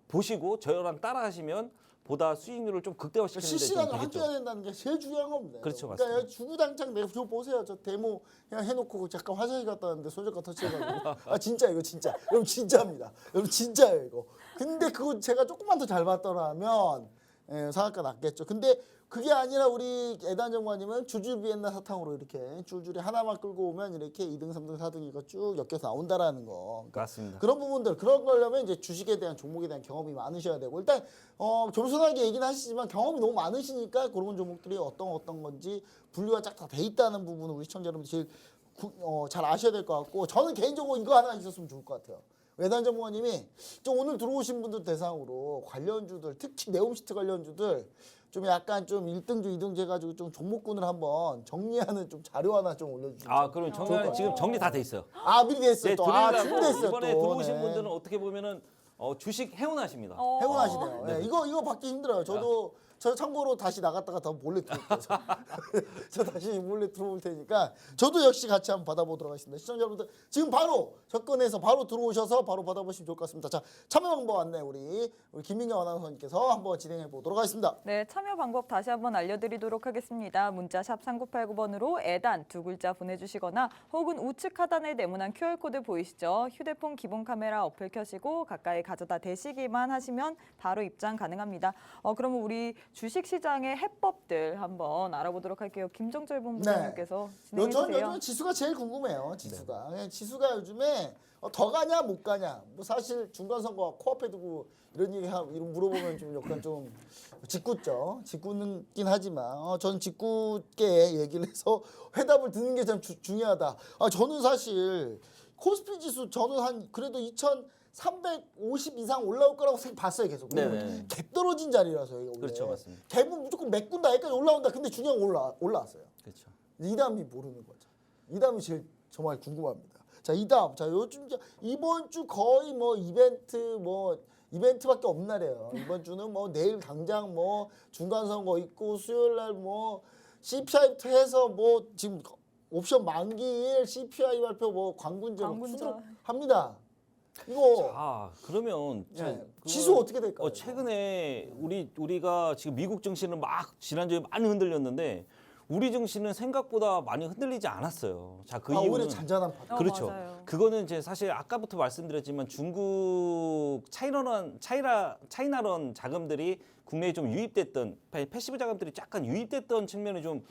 보시고 저랑 따라하시면 보다 수익률을 좀 극대화시키는 데 좀 실시간으로 되겠죠. 함께해야 된다는 게 제일 중요한 겁니다. 그렇죠, 그러니까 맞습니다. 주구장창 내가 저 보세요. 저 데모 그냥 해놓고 잠깐 화장실 갔다 왔는데 손절가 터치해가지고 진짜 이거 진짜 여러분 진짜입니다. 여러분 진짜예요 이거. 근데 그거 제가 조금만 더 잘 봤더라면 상한가 났겠죠. 근데 그게 아니라 우리 에단 정관님은 줄줄 비엔나 사탕으로 이렇게 줄줄이 하나만 끌고 오면 이렇게 2등, 3등, 4등 이거 쭉 엮여서 나온다라는 거. 맞습니다. 그런 부분들 그런 거려면 이제 주식에 대한 종목에 대한 경험이 많으셔야 되고 일단 겸손하게 얘기는 하시지만 경험이 너무 많으시니까 그런 종목들이 어떤 건지 분류가 쫙 다 돼 있다는 부분을 우리 시청자 여러분들 제일 잘 아셔야 될 것 같고 저는 개인적으로 이거 하나 있었으면 좋을 것 같아요. 외단 전문가님이 좀 오늘 들어오신 분들 대상으로 관련주들 특히 네옴시티 관련주들 좀 약간 좀 1등주, 2등주 해가지고 좀 종목군을 한번 정리하는 좀 자료 하나 좀 올려주시면 그럼 좋을 것 정리 같아요. 지금 정리 다 돼 있어요. 미리 됐어요. 네, 또. 드리려고 준비됐어요. 이번에 또. 들어오신 네. 분들은 어떻게 보면은 주식 해운하십니다. 해운하시네요. 네. 이거 받기 힘들어요. 저 참고로 다시 나갔다가 더 몰래 들어올게요. 저 다시 몰래 들어올 테니까 저도 역시 같이 한번 받아보도록 하겠습니다. 시청자 여러분들 지금 바로 접근해서 바로 들어오셔서 바로 받아보시면 좋을 것 같습니다. 자, 참여 방법 안내 우리 김민경 아나운서님께서 한번 진행해 보도록 하겠습니다. 네, 참여 방법 다시 한번 알려드리도록 하겠습니다. 문자 샵 3989번으로 애단 두 글자 보내주시거나 혹은 우측 하단에 네모난 QR코드 보이시죠? 휴대폰 기본 카메라 어플 켜시고 가까이 가져다 대시기만 하시면 바로 입장 가능합니다. 그러면 우리 주식시장의 해법들 한번 알아보도록 할게요. 김정철 본부장님께서 전 진행해주세요. 요즘 지수가 제일 궁금해요. 지수가. 지수가 요즘에 더 가냐 못 가냐. 뭐 사실 중간선거 코앞에 두고 이런 이런 물어보면 좀 약간 좀 짓궂죠. 짓궂긴 하지만 전 짓궂게 얘기를 해서 회답을 듣는 게 참 중요하다. 저는 사실 코스피 지수 저는 한 그래도 2,350 이상 올라올 거라고 봤어요 계속. 네네. 갭 떨어진 자리라서 이게 원래. 그렇죠, 맞습니다. 갭은 무조건 메꾼다 여기까지 올라온다. 근데 중요한 건 올라왔어요. 그렇죠. 이 다음이 모르는 거죠. 이 다음이 제일 정말 궁금합니다. 자, 이 다음. 자, 요즘 이번 주 거의 뭐 이벤트밖에 없는 날이에요. 이번 주는 뭐 내일 당장 뭐 중간 선거 있고 수요일 날 뭐 CPI부터 해서 뭐 지금 옵션 만기일 CPI 발표 뭐 광군제 수두룩 합니다. 이거 그러면 지수 어떻게 될까요? 최근에 우리가 지금 미국 증시는 막 지난주에 많이 흔들렸는데 우리 증시는 생각보다 많이 흔들리지 않았어요. 자, 그 오히려 이유는 잔잔한 파도. 그렇죠. 맞아요. 그거는 이제 사실 아까부터 말씀드렸지만 중국 차이나런 자금들이 국내에 좀 유입됐던 패시브 자금들이 약간 유입됐던 측면이 좀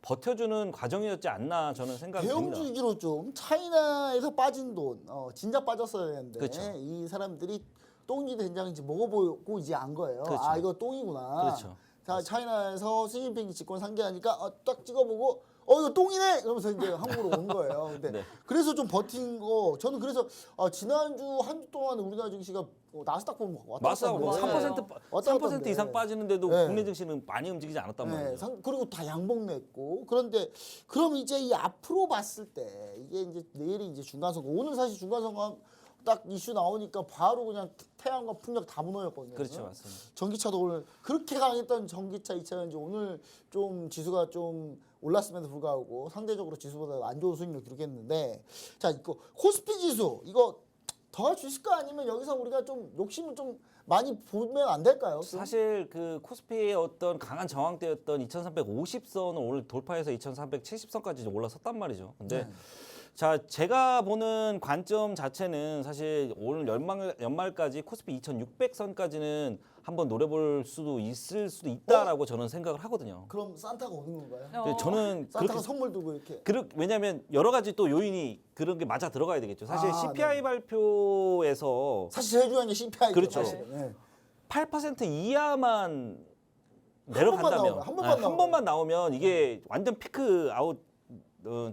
버텨주는 과정이었지 않나 저는 생각이 듭니다. 대형주기로 좀 차이나에서 빠진 돈, 진작 빠졌어야 했는데 그렇죠. 이 사람들이 똥인지 된장인지 먹어보고 이제 안 거예요. 그렇죠. 이거 똥이구나. 그렇죠. 자, 차이나에서 시진핑이 집권 상기하니까 딱 찍어보고 이거 똥이네 이러면서 이제 한국으로 온 거예요. 근데 네. 그래서 좀 버틴 거 저는 그래서 지난주 한 주 동안 우리나라 증시가 나스닥 보면 왔다 갔다 맞아요. 하는데 3% 이상 빠지는데도 네. 국내 증시는 많이 움직이지 않았단 말이에요. 그리고 다 양봉 냈고 그런데 그럼 이제 이 앞으로 봤을 때 이게 이제 내일이 이제 중간선거 오늘 사실 중간선거 딱 이슈 나오니까 바로 그냥 태양과 풍력 다 무너졌거든요. 그렇죠, 맞습니다. 전기차도 오늘 그렇게 강했던 전기차 2차전지 오늘 좀 지수가 좀 올랐음에도 불구하고 상대적으로 지수보다 안 좋은 수익률을 기록했는데 자 이거 코스피 지수 이거 더 할 수 있을까 아니면 여기서 우리가 좀 욕심을 좀 많이 보면 안 될까요? 사실 그 코스피의 어떤 강한 저항대였던 2,350선을 오늘 돌파해서 2,370선까지 올라섰단 말이죠. 근데 자, 제가 보는 관점 자체는 사실 오늘 연말까지 코스피 2,600선까지는 한번 노려볼 수도 있을 수도 있다라고 저는 생각을 하거든요. 그럼 산타가 오는 건가요? 근데 저는 산타가 그렇게 선물 두고 이렇게 왜냐하면 여러 가지 또 요인이 그런 게 맞아 들어가야 되겠죠. 사실 CPI 발표에서 사실 제일 중요한 게 CPI죠. 그렇죠. 네. 8% 이하만 내려간다면 한 번만 나오면 이게 완전 피크 아웃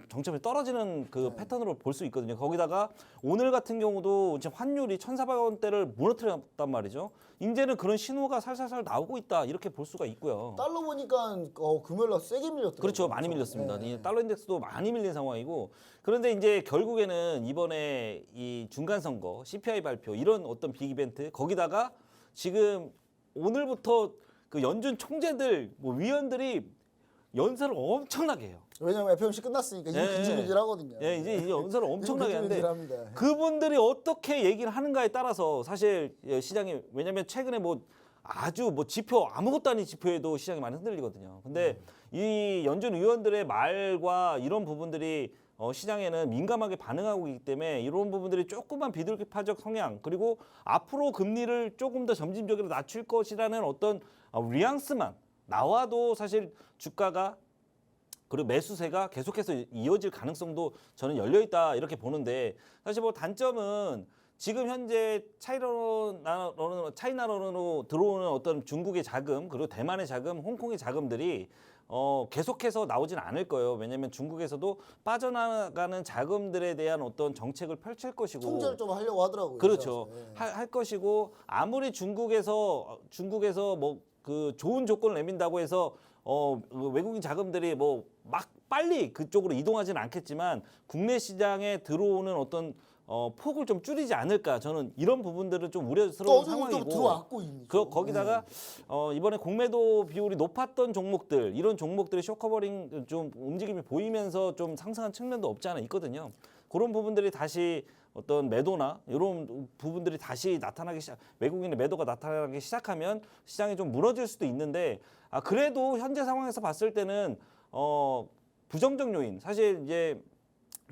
정점이 떨어지는 그 패턴으로 볼 수 있거든요. 거기다가 오늘 같은 경우도 지금 환율이 1,400원대를 무너뜨렸단 말이죠. 이제는 그런 신호가 살살살 나오고 있다 이렇게 볼 수가 있고요. 달러 보니까 금요일날 세게 밀렸더라고요. 그렇죠. 많이 밀렸습니다. 네. 이 달러 인덱스도 많이 밀린 상황이고 그런데 이제 결국에는 이번에 이 중간 선거 CPI 발표 이런 어떤 빅 이벤트 거기다가 지금 오늘부터 그 연준 총재들 위원들이 연설을 엄청나게 해요. 왜냐면 FOMC 끝났으니까 이제 근질근질하거든요. 예, 이제 연설을 엄청나게 하는데 근질근질합니다. 그분들이 어떻게 얘기를 하는가에 따라서 사실 시장이 왜냐면 최근에 아주 지표 아무것도 아닌 지표에도 시장이 많이 흔들리거든요. 근데 이 연준 의원들의 말과 이런 부분들이 시장에는 민감하게 반응하고 있기 때문에 이런 부분들이 조금만 비둘기파적 성향 그리고 앞으로 금리를 조금 더 점진적으로 낮출 것이라는 어떤 뉘앙스만 나와도 사실 주가가 그리고 매수세가 계속해서 이어질 가능성도 저는 열려 있다 이렇게 보는데 사실 단점은 지금 현재 차이나론으로 들어오는 어떤 중국의 자금 그리고 대만의 자금, 홍콩의 자금들이 계속해서 나오진 않을 거예요. 왜냐하면 중국에서도 빠져나가는 자금들에 대한 어떤 정책을 펼칠 것이고 통제를 좀 하려고 하더라고요. 그렇죠. 네. 할 것이고 아무리 중국에서 그 좋은 조건을 내민다고 해서 외국인 자금들이 막 빨리 그쪽으로 이동하지는 않겠지만 국내 시장에 들어오는 어떤 폭을 좀 줄이지 않을까 저는 이런 부분들은 좀 우려스러운 상황이고 들어왔고 이미 거기다가 이번에 공매도 비율이 높았던 종목들 이런 종목들의 쇼커버링 좀 움직임이 보이면서 좀 상승한 측면도 없지 않아 있거든요. 그런 부분들이 다시 어떤 매도나 이런 부분들이 다시 외국인의 매도가 나타나기 시작하면 시장이 좀 무너질 수도 있는데 그래도 현재 상황에서 봤을 때는 부정적 요인 사실 이제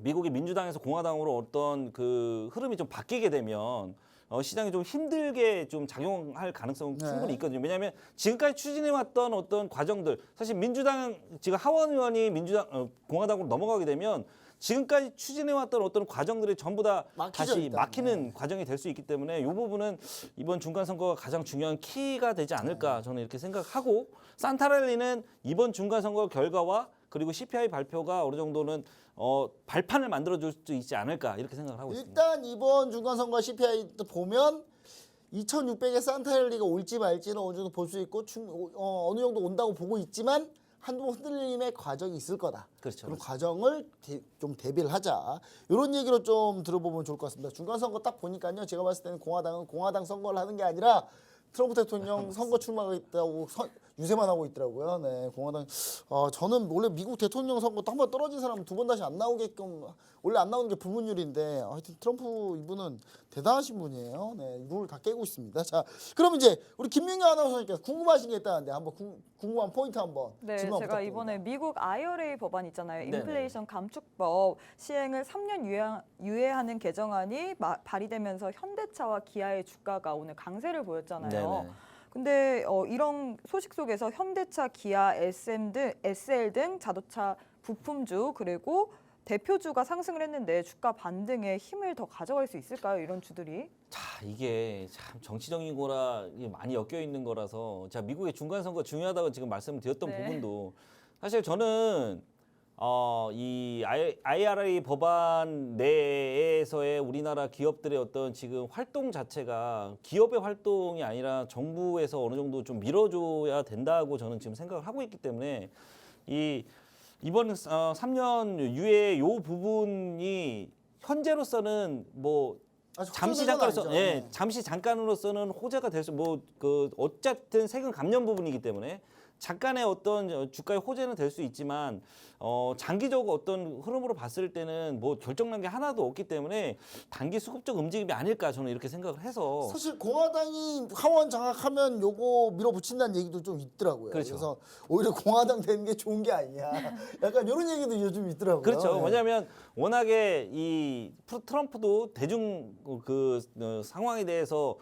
미국이 민주당에서 공화당으로 어떤 그 흐름이 좀 바뀌게 되면 시장이 좀 힘들게 좀 작용할 가능성은 네. 충분히 있거든요. 왜냐하면 지금까지 추진해왔던 어떤 과정들, 사실 민주당 지금 하원 의원이 공화당으로 넘어가게 되면 지금까지 추진해왔던 어떤 과정들이 전부 다 막히죠, 다시 일단. 막히는 과정이 될 수 있기 때문에 이 부분은 이번 중간 선거가 가장 중요한 키가 되지 않을까 저는 이렇게 생각하고, 산타랠리는 이번 중간 선거 결과와 그리고 CPI 발표가 어느 정도는 발판을 만들어줄 수 있지 않을까 이렇게 생각을 하고 있습니다. 일단 이번 중간선거 CPI 보면 2,600의 산타랠리가 올지 말지는 어느 정도 볼 수 있고 어느 정도 온다고 보고 있지만 한두 번 흔들림의 과정이 있을 거다. 그렇죠. 그런 과정을 좀 대비를 하자. 이런 얘기로 좀 들어보면 좋을 것 같습니다. 중간선거 딱 보니까요. 제가 봤을 때는 공화당은 공화당 선거를 하는 게 아니라 트럼프 대통령 선거 출마하겠다고 유세만 하고 있더라고요. 네, 공화당. 저는 원래 미국 대통령 선거 한 번 떨어진 사람은 두 번 다시 안 나오게끔 원래 안 나오는 게 불문율인데 하여튼 트럼프 이분은 대단하신 분이에요. 네, 룰 다 깨고 있습니다. 자, 그럼 이제 우리 김민경 아나운서님께서 궁금하신 게 있다는데 한번 궁금한 포인트 한번 네, 질문 제가 부탁드립니다. 이번에 미국 IRA 법안 있잖아요. 네네. 인플레이션 감축법 시행을 3년 유예하는 개정안이 발의되면서 현대차와 기아의 주가가 오늘 강세를 보였잖아요. 네네. 근데 이런 소식 속에서 현대차, 기아, SL 등 자동차 부품주 그리고 대표주가 상승을 했는데 주가 반등에 힘을 더 가져갈 수 있을까요? 이런 주들이? 자, 이게 참 정치적인 거라 이게 많이 엮여 있는 거라서, 자, 미국의 중간 선거 중요하다고 지금 말씀드렸던 네. 부분도 사실 저는 이 IRA 법안 내에서의 우리나라 기업들의 어떤 지금 활동 자체가 기업의 활동이 아니라 정부에서 어느 정도 좀 밀어줘야 된다고 저는 지금 생각을 하고 있기 때문에 이번 3년 유예 요 부분이 현재로서는 뭐 아직 잠시 확정된 건 잠깐으로서, 아니죠. 예, 네. 잠시 잠깐으로서는 호재가 될 수, 어쨌든 세금 감면 부분이기 때문에 잠깐의 어떤 주가의 호재는 될 수 있지만, 장기적 어떤 흐름으로 봤을 때는 뭐 결정난 게 하나도 없기 때문에 단기 수급적 움직임이 아닐까 저는 이렇게 생각을 해서. 사실 공화당이 하원 장악하면 요거 밀어붙인다는 얘기도 좀 있더라고요. 그렇죠. 그래서 오히려 공화당 되는 게 좋은 게 아니냐. 약간 이런 얘기도 요즘 있더라고요. 그렇죠. 네. 왜냐하면 워낙에 이 트럼프도 대중 상황에 대해서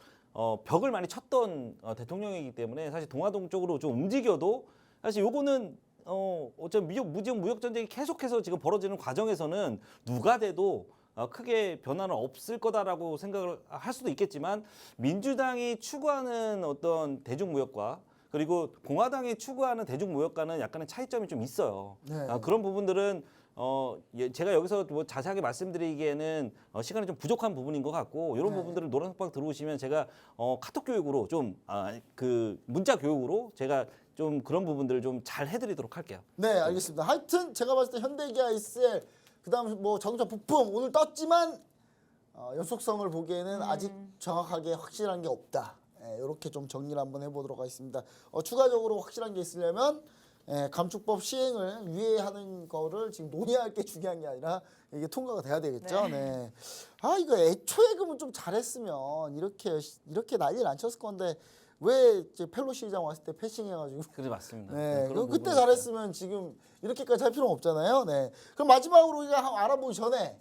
벽을 많이 쳤던 대통령이기 때문에 사실 동아동 쪽으로 좀 움직여도 사실 요거는 어차피 무역 무역 전쟁이 계속해서 지금 벌어지는 과정에서는 누가 돼도 크게 변화는 없을 거다라고 생각을 할 수도 있겠지만, 민주당이 추구하는 어떤 대중무역과 그리고 공화당이 추구하는 대중무역과는 약간의 차이점이 좀 있어요. 네. 그런 부분들은 제가 여기서 뭐 자세하게 말씀드리기에는 시간이 좀 부족한 부분인 것 같고, 이런 네. 부분들을 노란톡방 들어오시면 제가 카톡 교육으로 좀 그 문자 교육으로 제가 좀 그런 부분들을 좀 잘 해드리도록 할게요. 네, 알겠습니다. 하여튼 제가 봤을 때 현대기아 SL 그다음 뭐 자동차 부품 오늘 떴지만 연속성을 보기에는 아직 정확하게 확실한 게 없다. 이렇게 좀 정리를 한번 해보도록 하겠습니다. 추가적으로 확실한 게 있으려면 감축법 시행을 유예하는 거를 지금 논의할 게 중요한 게 아니라 이게 통과가 돼야 되겠죠. 네. 이거 애초에 그러면 좀 잘했으면 이렇게 난리를 안 쳤을 건데 왜 이제 펠로시 의장 왔을 때 패싱해가지고. 그래 맞습니다. 네, 그런 그때 부분이 잘했으면 지금 이렇게까지 할 필요는 없잖아요. 네. 그럼 마지막으로 우리가 한번 알아보기 전에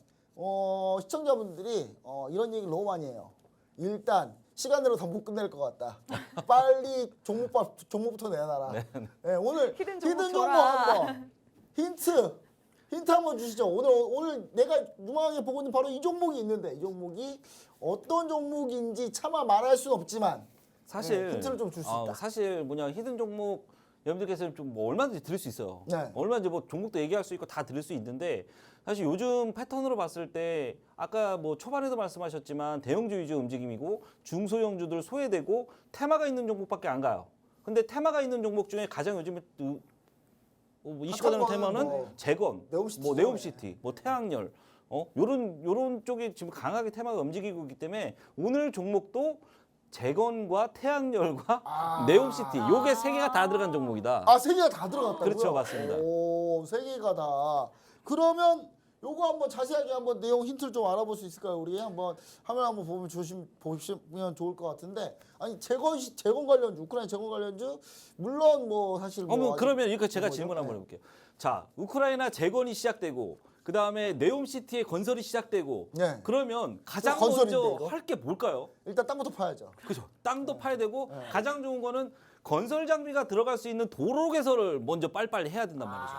시청자분들이 이런 얘기를 너무 많이 해요. 일단 시간으로 더 못 끝낼 것 같다. 빨리 종목부터 내놔라. 네, 오늘 히든 히든 종목 종목 줘라. 한번 힌트 한번 주시죠. 오늘 내가 유망하게 보고 있는 바로 이 종목이 있는데 이 종목이 어떤 종목인지 차마 말할 수는 없지만 사실 힌트를 좀 줄 수 있다. 사실 히든 종목 여러분들께서 좀 뭐 얼마든지 들을 수 있어요. 네. 얼마든지 뭐 종목도 얘기할 수 있고 다 들을 수 있는데, 사실 요즘 패턴으로 봤을 때 아까 뭐 초반에도 말씀하셨지만 대형주 위주 움직임이고 중소형주들 소외되고 테마가 있는 종목밖에 안 가요. 근데 테마가 있는 종목 중에 가장 요즘에 이슈가 되는 거는 테마는 뭐 재건, 네옴시티죠. 뭐 네옴시티, 뭐 태양열, 요런 쪽에 지금 강하게 테마가 움직이고 있기 때문에 오늘 종목도 재건과 태양열과 네옴시티 요게 세 개가 다 들어간 종목이다. 세 개가 다 들어갔다고요? 그렇죠, 맞습니다. 오, 세 개가 다. 그러면 요거 한번 자세하게 한번 내용 힌트를 좀 알아볼 수 있을까요? 우리 한번 화면 한번 보시면 좋을 것 같은데, 아니 재건 관련주, 우크라이나 재건 관련주 물론 뭐 사실 뭐 그러면 이거 제가 뭐죠? 질문 한번 네. 해볼게요. 자, 우크라이나 재건이 시작되고 그다음에 네옴시티의 건설이 시작되고 네. 그러면 가장 건설인데, 먼저 이거? 할 게 뭘까요? 일단 땅부터 파야죠. 그죠. 땅도 파야 되고 네. 가장 좋은 거는 건설 장비가 들어갈 수 있는 도로 개설을 먼저 빨리빨리 해야 된단 말이죠.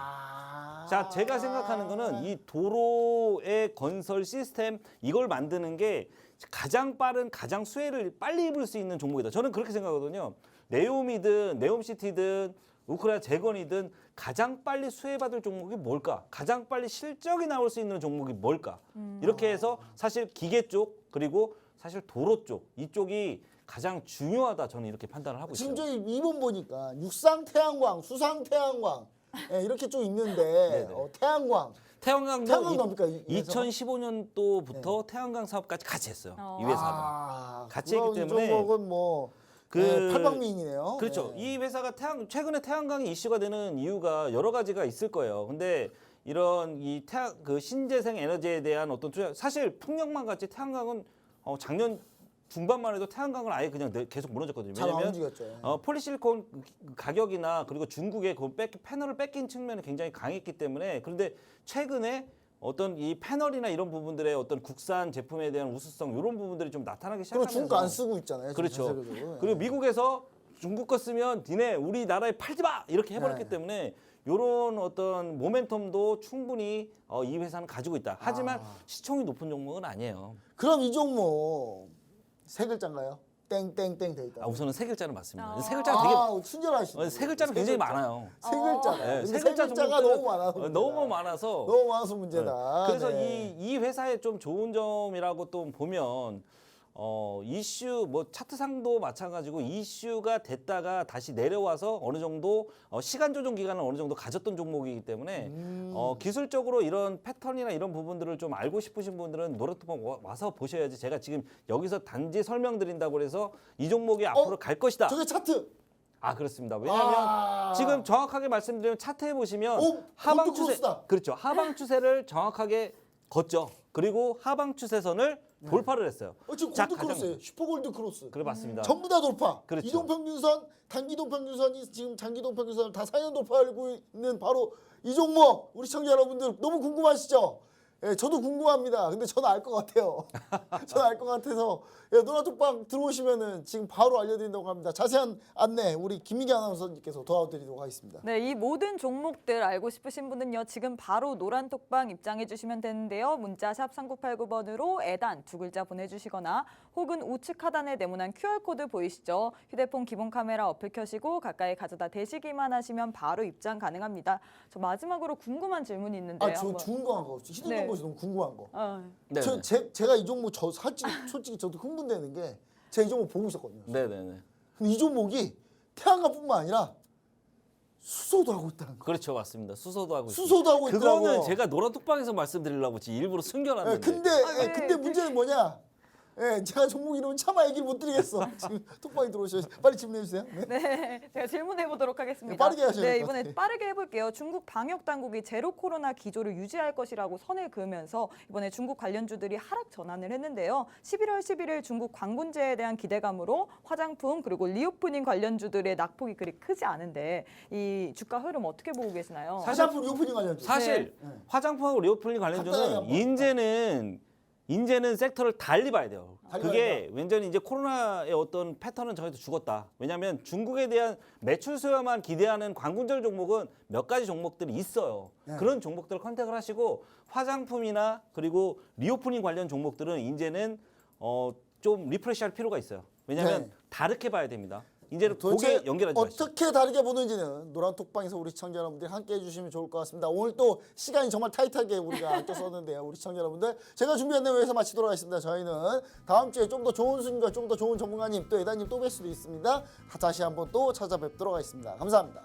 자, 제가 생각하는 거는 이 도로의 건설 시스템 이걸 만드는 게 가장 빠른 가장 수혜를 빨리 입을 수 있는 종목이다. 저는 그렇게 생각하거든요. 네옴이든 네옴시티든 우크라이나 재건이든 가장 빨리 수혜받을 종목이 뭘까? 가장 빨리 실적이 나올 수 있는 종목이 뭘까? 이렇게 해서 사실 기계 쪽 그리고 사실 도로 쪽 이쪽이 가장 중요하다. 저는 이렇게 판단을 하고 있어요. 지금 저희 2번 보니까 육상 태양광, 수상 태양광 예, 이렇게 좀 있는데 네네. 태양광 태양광도 뭡니까? 이 회사가? 2015년도부터 태양광 사업까지 같이 했어요. 이 회사가. 같이 그럼 했기 때문에 이 종목은 뭐 그 팔방미인이네요. 그렇죠. 네. 이 회사가 최근에 태양광이 이슈가 되는 이유가 여러 가지가 있을 거예요. 근데 이런 이 그 신재생 에너지에 대한 어떤 투자 사실 풍력만 같이 태양광은 작년 중반만 해도 태양광은 아예 그냥 계속 무너졌거든요. 잘 안 왜냐면 움직였죠. 폴리실리콘 가격이나 그리고 중국의 그 패널을 뺏긴 측면이 굉장히 강했기 때문에 그런데 최근에 어떤 이 패널이나 이런 부분들의 어떤 국산 제품에 대한 우수성 이런 부분들이 좀 나타나기 그리고 시작하면서 중국 안 쓰고 있잖아요. 지금 그렇죠. 전세계적으로. 그리고 미국에서 중국 거 쓰면 니네 우리나라에 팔지 마 이렇게 해버렸기 네. 때문에 이런 어떤 모멘텀도 충분히 이 회사는 가지고 있다. 하지만 시총이 높은 종목은 아니에요. 그럼 이 종목 세 글자인가요? 땡땡땡 돼 있다. 우선은 세 글자는 맞습니다. 아. 세 글자는 되게 친절하시네. 세 글자는 굉장히 많아요. 세 글자다. 네, 근데 세 세 글자 글자가 종목들은 너무 많아서 문제다. 너무 많아서 너무 많아서 문제다. 그래서 네. 이 회사의 좀 좋은 점이라고 또 보면 이슈 뭐 차트상도 마찬가지고 이슈가 됐다가 다시 내려와서 어느 정도 시간 조정 기간을 어느 정도 가졌던 종목이기 때문에 기술적으로 이런 패턴이나 이런 부분들을 좀 알고 싶으신 분들은 노래톡방 와서 보셔야지. 제가 지금 여기서 단지 설명드린다고 해서 이 종목이 앞으로 갈 것이다. 저게 차트. 아 그렇습니다. 왜냐하면 지금 정확하게 말씀드리면 차트에 보시면 하방 추세 골드크로스다. 그렇죠. 하방 추세를 정확하게 걷죠. 그리고 하방 추세선을 돌파를 했어요. 지금 자, 골드크로스예요. 슈퍼골드크로스. 그래 맞습니다. 전부 다 돌파. 그렇죠. 이동평균선, 단기동평균선이 지금 장기동평균선을 다 4년 돌파하고 있는 바로 이 종목. 우리 시청자 여러분들 너무 궁금하시죠? 예, 저도 궁금합니다. 근데 저는 알 것 같아요. 저는 알 것 같아서 노라톡방 들어오시면은 지금 바로 알려드린다고 합니다. 자세한 안내 우리 김민기 아나운서님께서 도와드리도록 하겠습니다. 네, 이 모든 종목들 알고 싶으신 분은요. 지금 바로 노란 톡방 입장해 주시면 되는데요. 문자 샵 3989번으로 애단 두 글자 보내주시거나 혹은 우측 하단에 네모난 QR코드 보이시죠? 휴대폰 기본 카메라 어플 켜시고 가까이 가져다 대시기만 하시면 바로 입장 가능합니다. 저 마지막으로 궁금한 질문이 있는데요. 저 궁금한 거, 희동형 네. 것이 너무 궁금한 거. 네. 제가 이 종목 솔직히 저도 흥분되는 게 제가 이 종목 보고 있었거든요. 네네네. 근데 이 종목이 태양광뿐만 아니라 수소도 하고 있다는 거. 그렇죠, 맞습니다. 수소도 하고 있습니다. 수소도 하고 있더라고요. 그거는 제가 노란톡방에서 말씀드리려고 지금 일부러 숨겨놨는데. 근데 네. 근데 문제는 뭐냐? 제가 종목 이름은 차마 얘기를 못 드리겠어. 지금 톡방에 들어오셔야 빨리 질문해 주세요. 네. 네, 제가 질문해 보도록 하겠습니다. 빠르게 하셔야 네, 될것 이번에 같아요. 빠르게 해볼게요. 중국 방역 당국이 제로 코로나 기조를 유지할 것이라고 선을 그으면서 이번에 중국 관련주들이 하락 전환을 했는데요. 11월 11일 중국 광군제에 대한 기대감으로 화장품 그리고 리오프닝 관련주들의 낙폭이 그리 크지 않은데 이 주가 흐름 어떻게 보고 계시나요? 화장품 리오프닝 관련주. 사실 네. 화장품하고 리오플링 간단하게 관련주는 한번. 이제는 섹터를 달리 봐야 돼요. 달리 그게 완전히 이제 코로나의 어떤 패턴은 정해서 죽었다. 왜냐하면 중국에 대한 매출 수요만 기대하는 광군절 종목은 몇 가지 종목들이 있어요. 네. 그런 종목들을 컨택을 하시고 화장품이나 그리고 리오프닝 관련 종목들은 이제는 좀 리프레시할 필요가 있어요. 왜냐하면 네. 다르게 봐야 됩니다. 이제는 도대체 고개 연결하지 마시죠. 어떻게 다르게 보는지는 노란톡방에서 우리 시청자 여러분들이 함께 해주시면 좋을 것 같습니다. 오늘 또 시간이 정말 타이트하게 우리가 아껴 썼는데요. 우리 시청자 여러분들 제가 준비한 내용 여기서 마치도록 하겠습니다. 저희는 다음 주에 좀 더 좋은 순간 좀 더 좋은 전문가님 또 예단님 또 뵐 수도 있습니다. 다시 한번 또 찾아뵙도록 하겠습니다. 감사합니다.